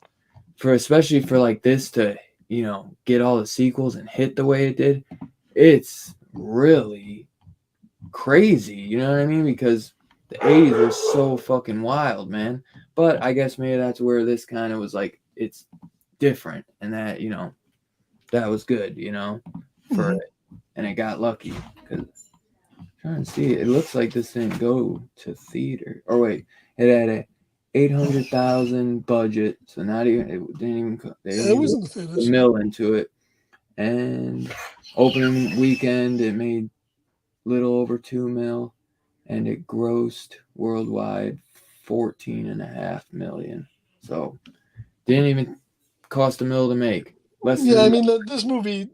Especially for like this to, get all the sequels and hit the way it did, it's really crazy. You know what I mean? Because the 80s were so fucking wild, man. But I guess maybe that's where this kind of was like, it's different, and that, that was good, for it, and it got lucky because trying to see it looks like this didn't go to theater. Or wait, it had a 800,000 budget, so not even it didn't even they didn't it was even in the put theaters. a mill into it. And opening weekend, it made little over 2 mil, and it grossed worldwide 14.5 million. So didn't even cost a mil to make. I mean, this movie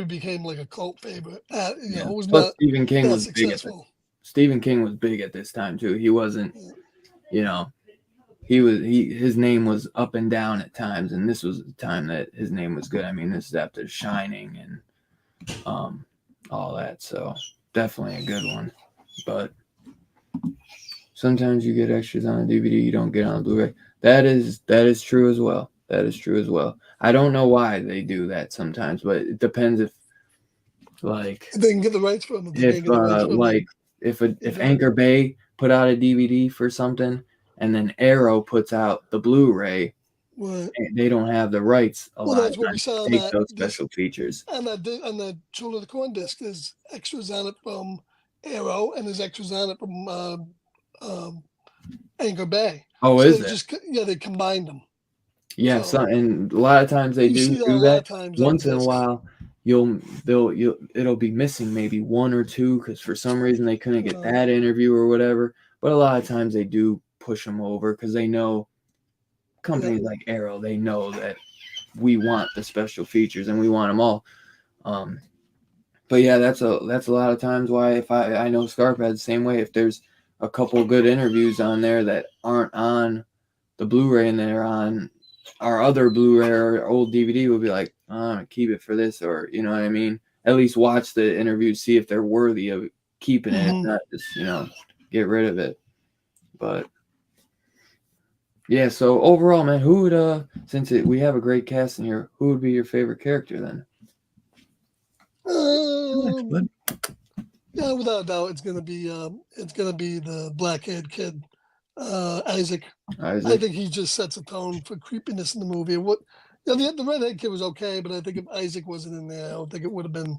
became like a cult favorite. It was Plus not Stephen King that was successful. Stephen King was big at this time too. He wasn't, his name was up and down at times, and this was the time that his name was good. I mean, this is after Shining and all that, so definitely a good one. But sometimes you get extras on a DVD you don't get on a Blu-ray. That is true as well. That is true as well. I don't know why they do that sometimes, but it depends if they can get the rights from them. If Anchor Bay put out a DVD for something, and then Arrow puts out the Blu-ray, they don't have the rights. That's what we saw on those special features. On the Children of the Corn disc, there's extras on it from Arrow, and there's extras on it from Anchor Bay. Oh, so is it? They combined them. Yeah, and a lot of times they do that. Once in a while, it'll be missing maybe one or two because for some reason they couldn't get that interview or whatever. But a lot of times they do push them over because they know companies like Arrow, they know that we want the special features and we want them all. But yeah, that's a lot of times why if I know Scarphead the same way. If there's a couple good interviews on there that aren't on the Blu-ray and they're on our other Blu-ray or old DVD, will be like, keep it for this, or you know what I mean? At least watch the interview, see if they're worthy of keeping it, not just, get rid of it. But yeah, so overall, man, who would since we have a great cast in here, who would be your favorite character then? Yeah, without a doubt, it's gonna be the black-haired kid, Isaac. I think he just sets a tone for creepiness in the movie. The redhead kid was okay, but I think if Isaac wasn't in there, I don't think it would have been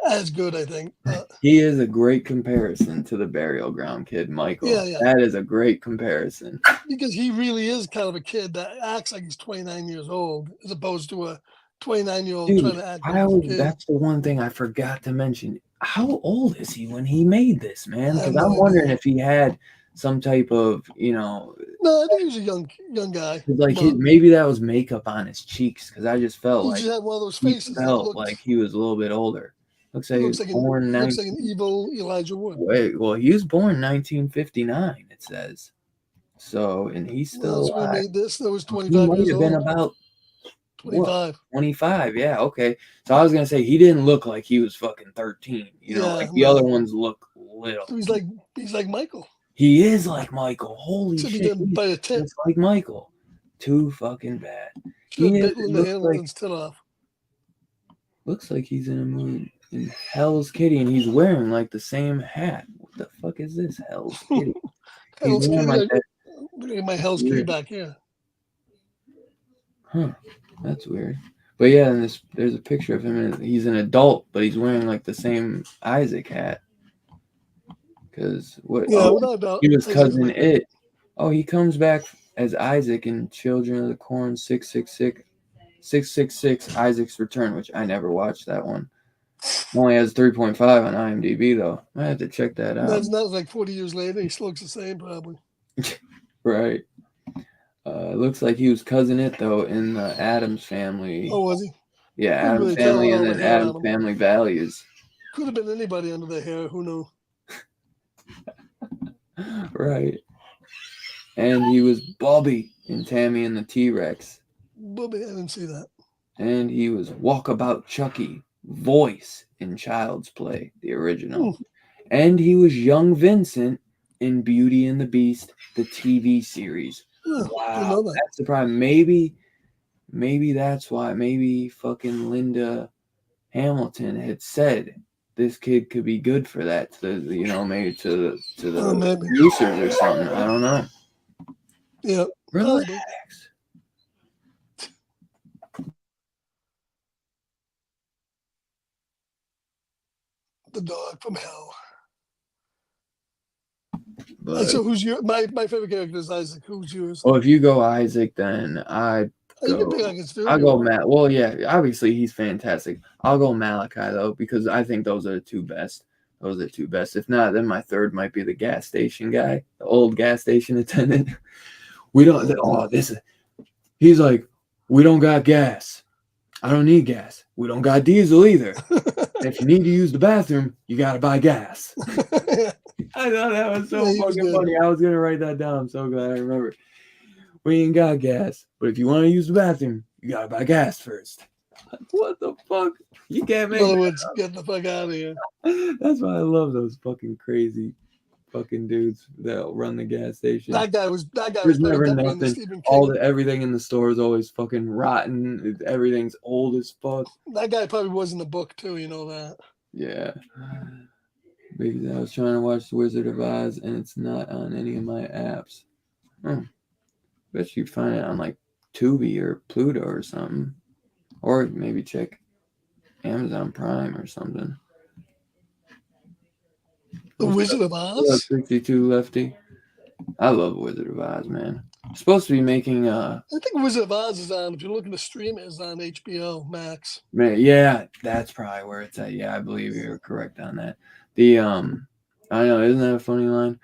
as good. I think he is a great comparison to the Burial Ground kid, Michael. Yeah. That is a great comparison because he really is kind of a kid that acts like he's 29 years old, as opposed to a 29-year-old trying to act like a kid. That's the one thing I forgot to mention. How old is he when he made this, man? Because I'm wondering if he had some type of, No, I think he was a young guy. Maybe that was makeup on his cheeks, because I just felt he just had one of those faces. He felt like he was a little bit older. Looks like an evil Elijah Wood. Well, he was born 1959, it says. So, and he's still alive. We made this. That was 25 years old. He might have been about 25. 25, yeah, okay. So I was gonna say he didn't look like he was fucking 13. The other ones look little. So he's like Michael. He is like Michael. Holy shit! He didn't bite a tit. It's like Michael. Too fucking bad. Looks like he's in a movie in Hell's Kitty, and he's wearing like the same hat. What the fuck is this, Hell's Kitty? Hell's Kitty. Like that. My Hell's Kitty back here. Huh. That's weird. But yeah, and there's a picture of him, and he's an adult, but he's wearing like the same Isaac hat. Because he was cousin It. Oh, he comes back as Isaac in Children of the Corn 666 Isaac's Return, which I never watched that one. Only has 3.5 on IMDb though. I have to check that out. That's not like 40 years later. He still looks the same, probably. Right. It looks like he was cousin It though in the Addams Family. Oh, was he? Yeah, Addams Family and then Addams Family Values. Could have been anybody under the hair. Who knows? Right. And he was Bobby in Tammy and the T-Rex. Bobby, I didn't see that. And he was Walkabout Chucky, voice in Child's Play, the original. Ooh. And he was young Vincent in Beauty and the Beast, the TV series. Wow, that's the problem. Maybe that's why. Maybe fucking Linda Hamilton had said this kid could be good for that. Maybe to the producers or something. I don't know. Yeah. Relax. the dog from hell. But so who's your my favorite character is Isaac. Who's yours? Well, if you go Isaac, then You can pick like his I'll go Matt. Well, yeah, obviously he's fantastic. I'll go Malachi though, because I think those are the two best. Those are the two best. If not, then my third might be the gas station guy, the old gas station attendant. We don't. He's like, we don't got gas. I don't need gas. We don't got diesel either. If you need to use the bathroom, you gotta buy gas. I thought that was so fucking funny. I was gonna write that down. I'm so glad I remember. We ain't got gas, but if you want to use the bathroom, you gotta buy gas first. What the fuck? You can't make. In other words, get the fuck out of here. That's why I love those fucking crazy fucking dudes that run the gas station. That guy was There's never nothing. Everything in the store is always fucking rotten. Everything's old as fuck. That guy probably was in the book too. You know that. Yeah. Because I was trying to watch The Wizard of Oz and it's not on any of my apps. Bet you find it on like Tubi or Pluto or something. Or maybe check Amazon Prime or something. The Wizard of Oz? 62 Lefty. I love Wizard of Oz, man. It's supposed to be making I think Wizard of Oz is on, if you're looking to stream it, is on HBO Max. Man, yeah, that's probably where it's at. Yeah, I believe you're correct on that. I know, isn't that a funny line?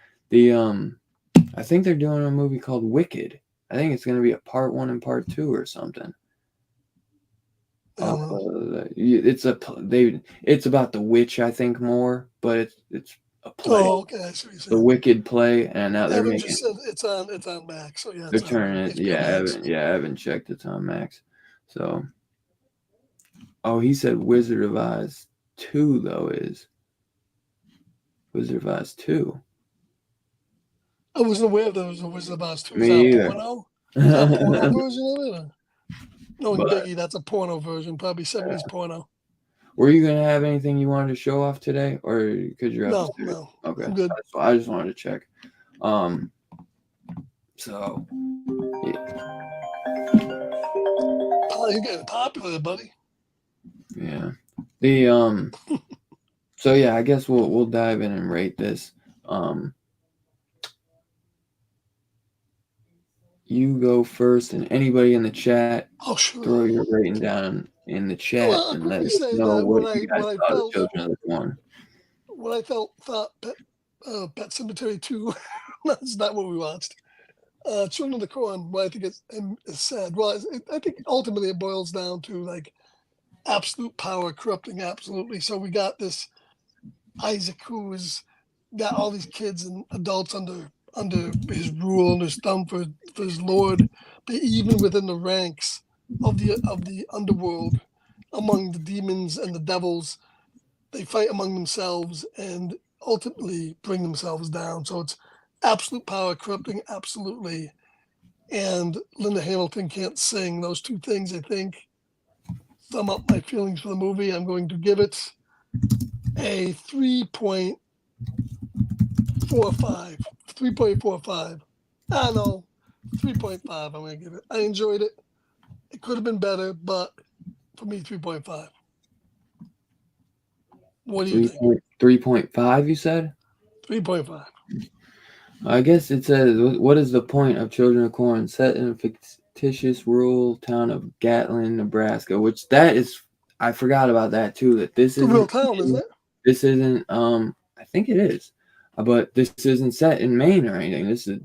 I think they're doing a movie called Wicked. I think it's going to be a part 1 and part 2 or something. It's about the witch, I think, more, but it's a play. Oh, okay. I see what you're saying. The Wicked play, and now they're Evan making. Just said it's on Max. So yeah, they're turning it. Yeah, Max. I haven't checked. It's on Max. So. Oh, he said Wizard of Oz 2 though is. Wizard of Oz 2. I wasn't aware there was a Wizard of Oz 2. Me either. Porno? Is that a porno version of it? No, Biggie, that's a porno version, probably 70s porno. Were you gonna have anything you wanted to show off today, or could you? No. Okay, I'm good. I just wanted to check. So. Yeah. Oh, you're getting popular, buddy. Yeah. So yeah, I guess we'll dive in and rate this. You go first, and anybody in the chat, throw your rating down in the chat and let us know what you guys thought of Children of the Corn. What I thought Pet Sematary 2, that's not what we watched. Children of the Corn, what I think is sad. Well, I think ultimately it boils down to like absolute power corrupting absolutely. So we got this Isaac who has got all these kids and adults under his rule and his thumb for his lord, but even within the ranks of the underworld, among the demons and the devils, they fight among themselves and ultimately bring themselves down. So it's absolute power corrupting absolutely. And Linda Hamilton can't sing. Those two things, I think, sum up my feelings for the movie. I'm going to give it a 3.45. 3.45. I know. 3.5 I'm going to give it. I enjoyed it. It could have been better, but for me, 3.5. What do you think? 3.5, you said? 3.5. I guess it says, what is the point of Children of Corn? Set in a fictitious rural town of Gatlin, Nebraska, which that is, I forgot about that too, that this is a real town, isn't it? This isn't, I think it is, but this isn't set in Maine or anything. This is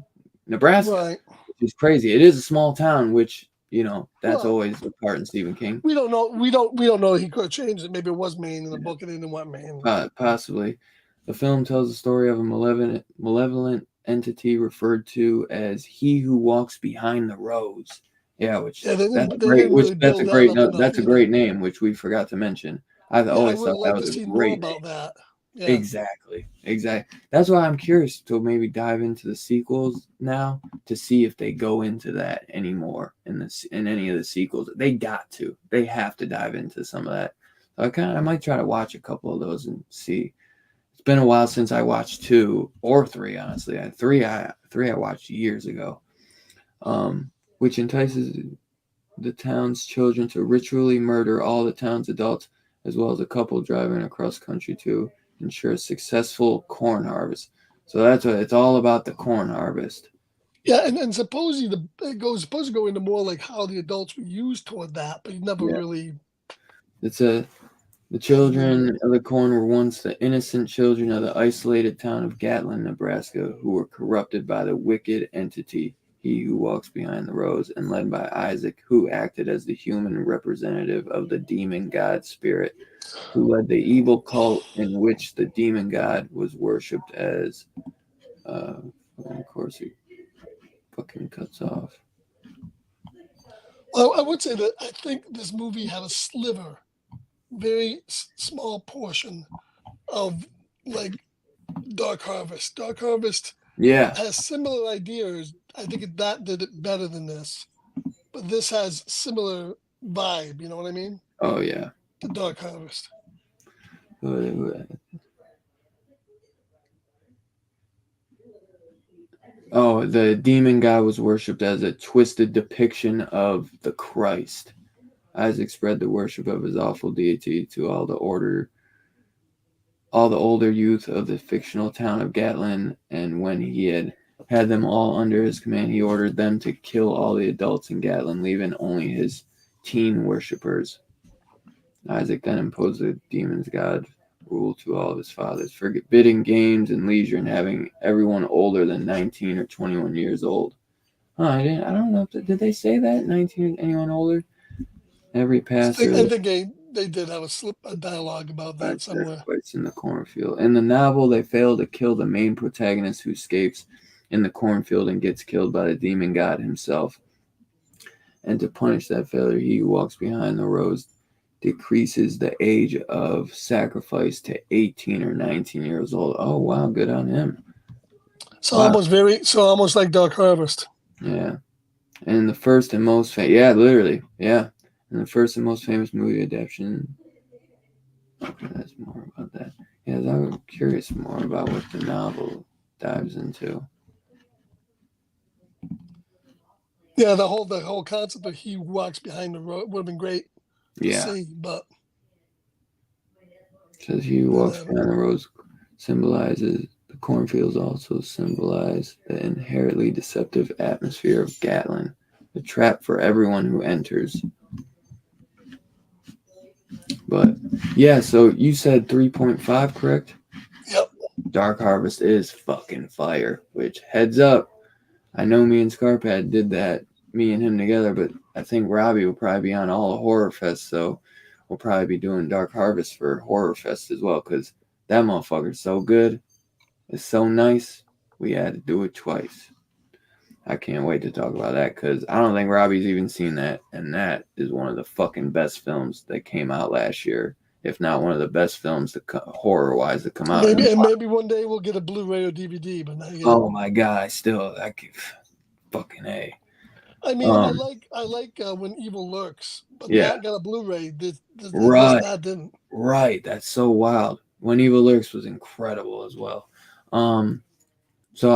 Nebraska, right? Which is crazy. It is a small town, which, you know, that's always the part in Stephen King. We don't know. We don't know. He could have changed it. Maybe it was Maine in the book and didn't want Maine. Possibly. The film tells the story of a malevolent entity referred to as he who walks behind the rose. Yeah, that's a great name, which we forgot to mention. I always thought that was a great name. About that. Yeah. Exactly. That's why I'm curious to maybe dive into the sequels now to see if they go into that anymore in any of the sequels. They have to dive into some of that. So I might try to watch a couple of those and see. It's been a while since I watched 2 or 3, honestly. 3 I watched years ago. Which entices the town's children to ritually murder all the town's adults, as well as a couple driving across country to ensure a successful corn harvest. So that's what it's all about, the corn harvest. Yeah, and supposedly supposed to go into more like how the adults were used toward that, but he never really. It's the children of the corn were once the innocent children of the isolated town of Garland, Nebraska, who were corrupted by the wicked entity, he who walks behind the rows, and led by ISAC, who acted as the human representative of the demon god spirit, who led the evil cult in which the demon god was worshipped as. Of course, he fucking cuts off. Well, I would say that I think this movie had a sliver, very small portion of like Dark Harvest. Dark Harvest has similar ideas. I think that did it better than this, but this has similar vibe. You know what I mean? Oh yeah, the Dark Harvest. Oh, the demon god was worshipped as a twisted depiction of the Christ. ISAC spread the worship of his awful deity to all the older youth of the fictional town of Garland, and when he had them all under his command, he ordered them to kill all the adults in Garland, leaving only his teen worshippers. ISAC then imposed the demon's god rule to all of his fathers, forbidding games and leisure and having everyone older than 19 or 21 years old. I don't know. Did they say that? 19, anyone older? Every pastor. I think they did have a dialogue about that somewhere. In the cornfield. In the novel, they fail to kill the main protagonist, who escapes in the cornfield and gets killed by the demon god himself. And to punish that failure, he who walks behind the rows decreases the age of sacrifice to 18 or 19 years old. Oh wow, good on him. So wow. almost like Dark Harvest. Yeah. And the first and most literally. Yeah. And the first and most famous movie adaptation. Okay, that's more about that. Yeah, I'm curious more about what the novel dives into. Yeah, the whole concept of he walks behind the road would have been great. See, but says he walks behind the roads symbolizes the cornfields, also symbolize the inherently deceptive atmosphere of Garland, the trap for everyone who enters. But yeah, so you said 3.5, correct? Yep. Dark Harvest is fucking fire, which heads up. I know me and Scarpad did that, me and him together, but I think Robbie will probably be on all the Horror Fest, so we'll probably be doing Dark Harvest for Horror Fest as well, because that motherfucker's so good. It's so nice. We had to do it twice. I can't wait to talk about that, because I don't think Robbie's even seen that, and that is one of the fucking best films that came out last year, if not one of the best films horror-wise that come out. Maybe one day we'll get a Blu-ray or DVD, but not yet. Oh my god, I could fucking A. I mean, I like When Evil Lurks, but that got a Blu-ray. That didn't. Right, that's so wild. When Evil Lurks was incredible as well. So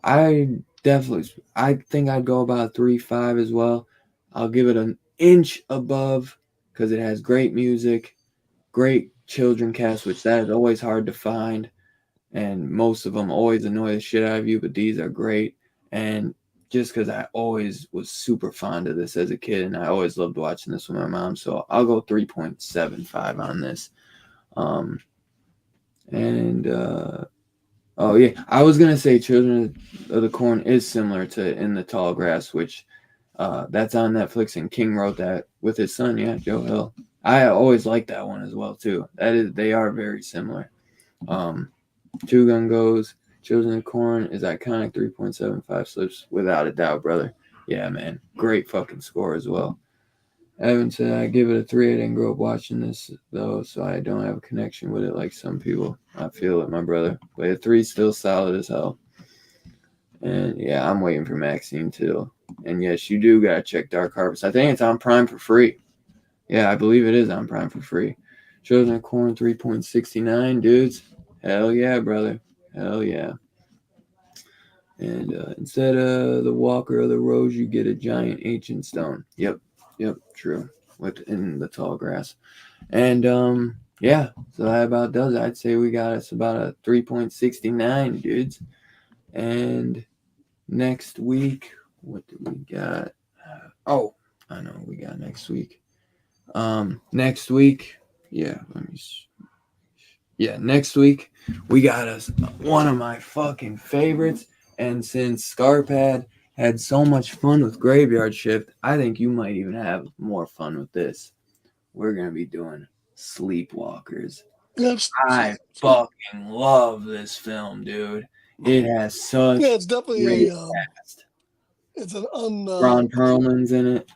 I definitely, I think I'd go about 3.5 as well. I'll give it an inch above because it has great music, great children cast, which that is always hard to find, and most of them always annoy the shit out of you, but these are great. And just because I always was super fond of this as a kid, and I always loved watching this with my mom, so I'll go 3.75 on this. Oh yeah, I was gonna say Children of the Corn is similar to In the Tall Grass, which that's on Netflix, and King wrote that with his son, Joe Hill. I always liked that one as well too. They are very similar. Two Gun Goes, Children of the Corn is iconic, 3.75 slips without a doubt, brother. Yeah, man, great fucking score as well. Evan said I give it a 3. I didn't grow up watching this though, so I don't have a connection with it like some people. I feel it, my brother. But a 3 still solid as hell. And yeah, I'm waiting for Maxine too. And yes, you do gotta check Dark Harvest. I think it's on Prime for free. Yeah, I believe it is on Prime for free. Children of Corn 3.69, dudes. Hell yeah, brother. Hell yeah. And instead of the Walker of the Rose, you get a giant ancient stone. Yep, true. Within the Tall Grass. And Yeah, so that about does it. I'd say we got us about a 3.69, dudes. And next week, what do we got? Oh, I know what we got next week. Next week, next week we got us one of my fucking favorites. And since Scarpad had so much fun with Graveyard Shift, I think you might even have more fun with this. We're gonna be doing Sleepwalkers. I fucking love this film, dude. It has such it's definitely great cast. It's an Ron Perlman's in it.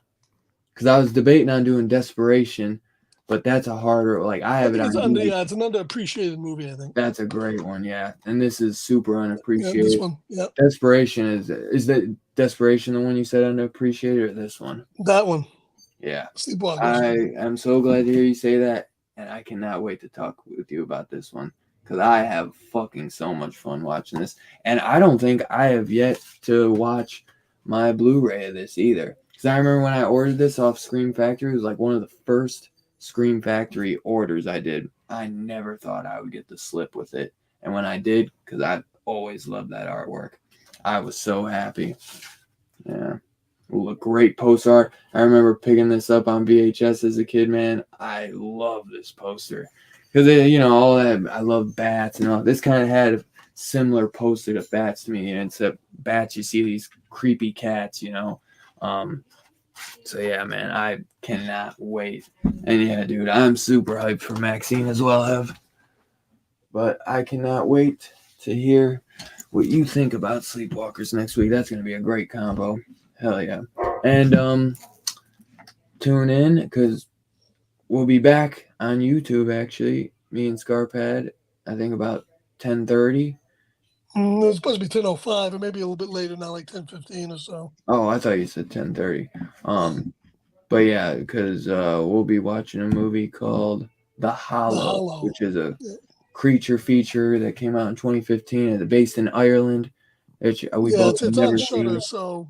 Because I was debating on doing Desperation, but that's a harder. Like I have it on. It's an underappreciated movie, I think. That's a great one, yeah. And this is super unappreciated. Yeah, this one, yeah. Desperation is that Desperation the one you said underappreciated, or this one? That one. Yeah. Sleepwalkers. I am so glad to hear you say that, and I cannot wait to talk with you about this one because I have fucking so much fun watching this, and I don't think I have yet to watch my Blu-ray of this either. Because I remember when I ordered this off Scream Factory, it was like one of the first Scream Factory orders I did. I never thought I would get the slip with it, and when I did, because I always loved that artwork, I was so happy. Yeah. Ooh, great poster art. I remember picking this up on VHS as a kid, man. I love this poster because all that. I love bats and all. This kind of had a similar poster to bats to me, and except bats, you see these creepy cats, So yeah, man, I cannot wait. And yeah, dude, I'm super hyped for Maxine as well, Ev. But I cannot wait to hear what you think about Sleepwalkers next week. That's gonna be a great combo. Hell yeah. And tune in because we'll be back on YouTube, actually. Me and Scarpad, I think about 10:30. It's supposed to be 10:05, or maybe a little bit later now, like 10:15 or so. Oh, I thought you said 10:30. But yeah, because we'll be watching a movie called The Hollow, which is a creature feature that came out in 2015. It's based in Ireland. It's on Shudder, so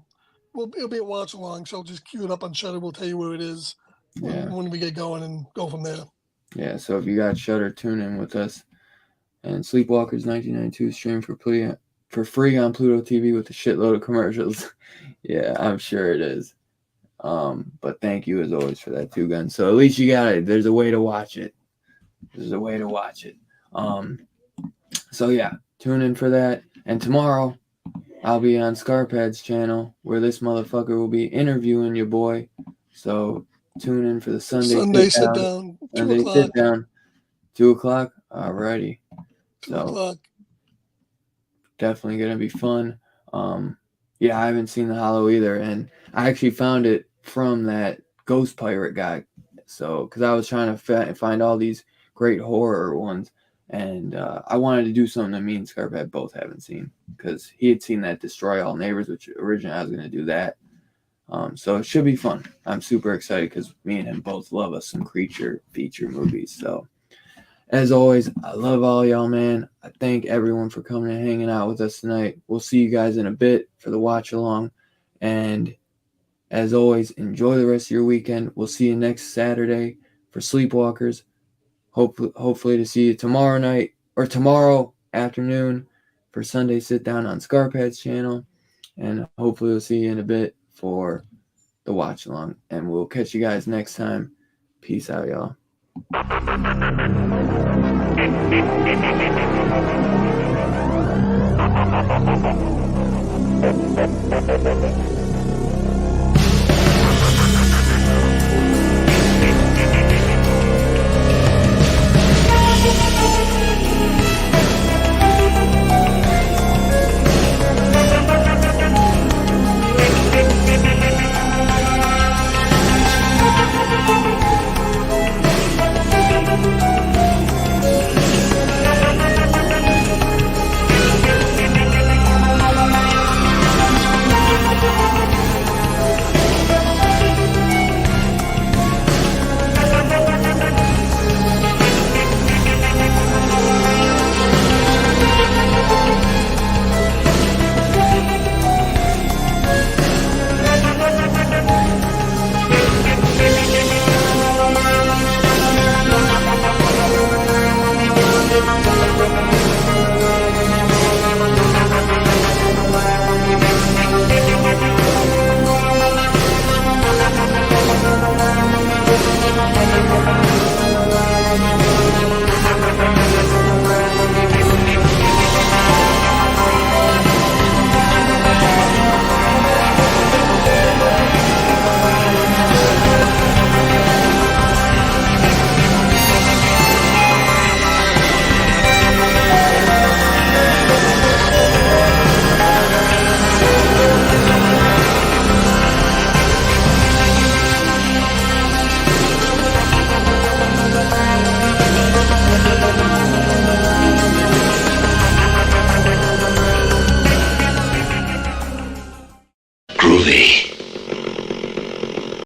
it'll be a watch along. So just queue it up on Shudder. We'll tell you where it is when we get going and go from there. Yeah, so if you got Shudder, tune in with us. And Sleepwalkers 1992 streamed for free on Pluto TV with a shitload of commercials. Yeah, I'm sure it is. But thank you as always for that too, Gun. So at least you got it. There's a way to watch it. So yeah, tune in for that. And tomorrow I'll be on Scarpad's channel where this motherfucker will be interviewing your boy. So tune in for the Sunday sit down. 2 o'clock. Alrighty. 2 o'clock. Definitely gonna be fun. Yeah, I haven't seen The Hollow either, and I actually found it from that Ghost Pirate guy. So, because I was trying to find all these great horror ones, and I wanted to do something that me and Scarpad both haven't seen, because he had seen that Destroy All Neighbors, which originally I was gonna do that. So it should be fun. I'm super excited because me and him both love us some creature feature movies. So. As always, I love all y'all, man. I thank everyone for coming and hanging out with us tonight. We'll see you guys in a bit for the watch along. And as always, enjoy the rest of your weekend. We'll see you next Saturday for Sleepwalkers. Hopefully to see you tomorrow night or tomorrow afternoon for Sunday Sit Down on Scarpad's channel. And hopefully we'll see you in a bit for the watch along. And we'll catch you guys next time. Peace out, y'all.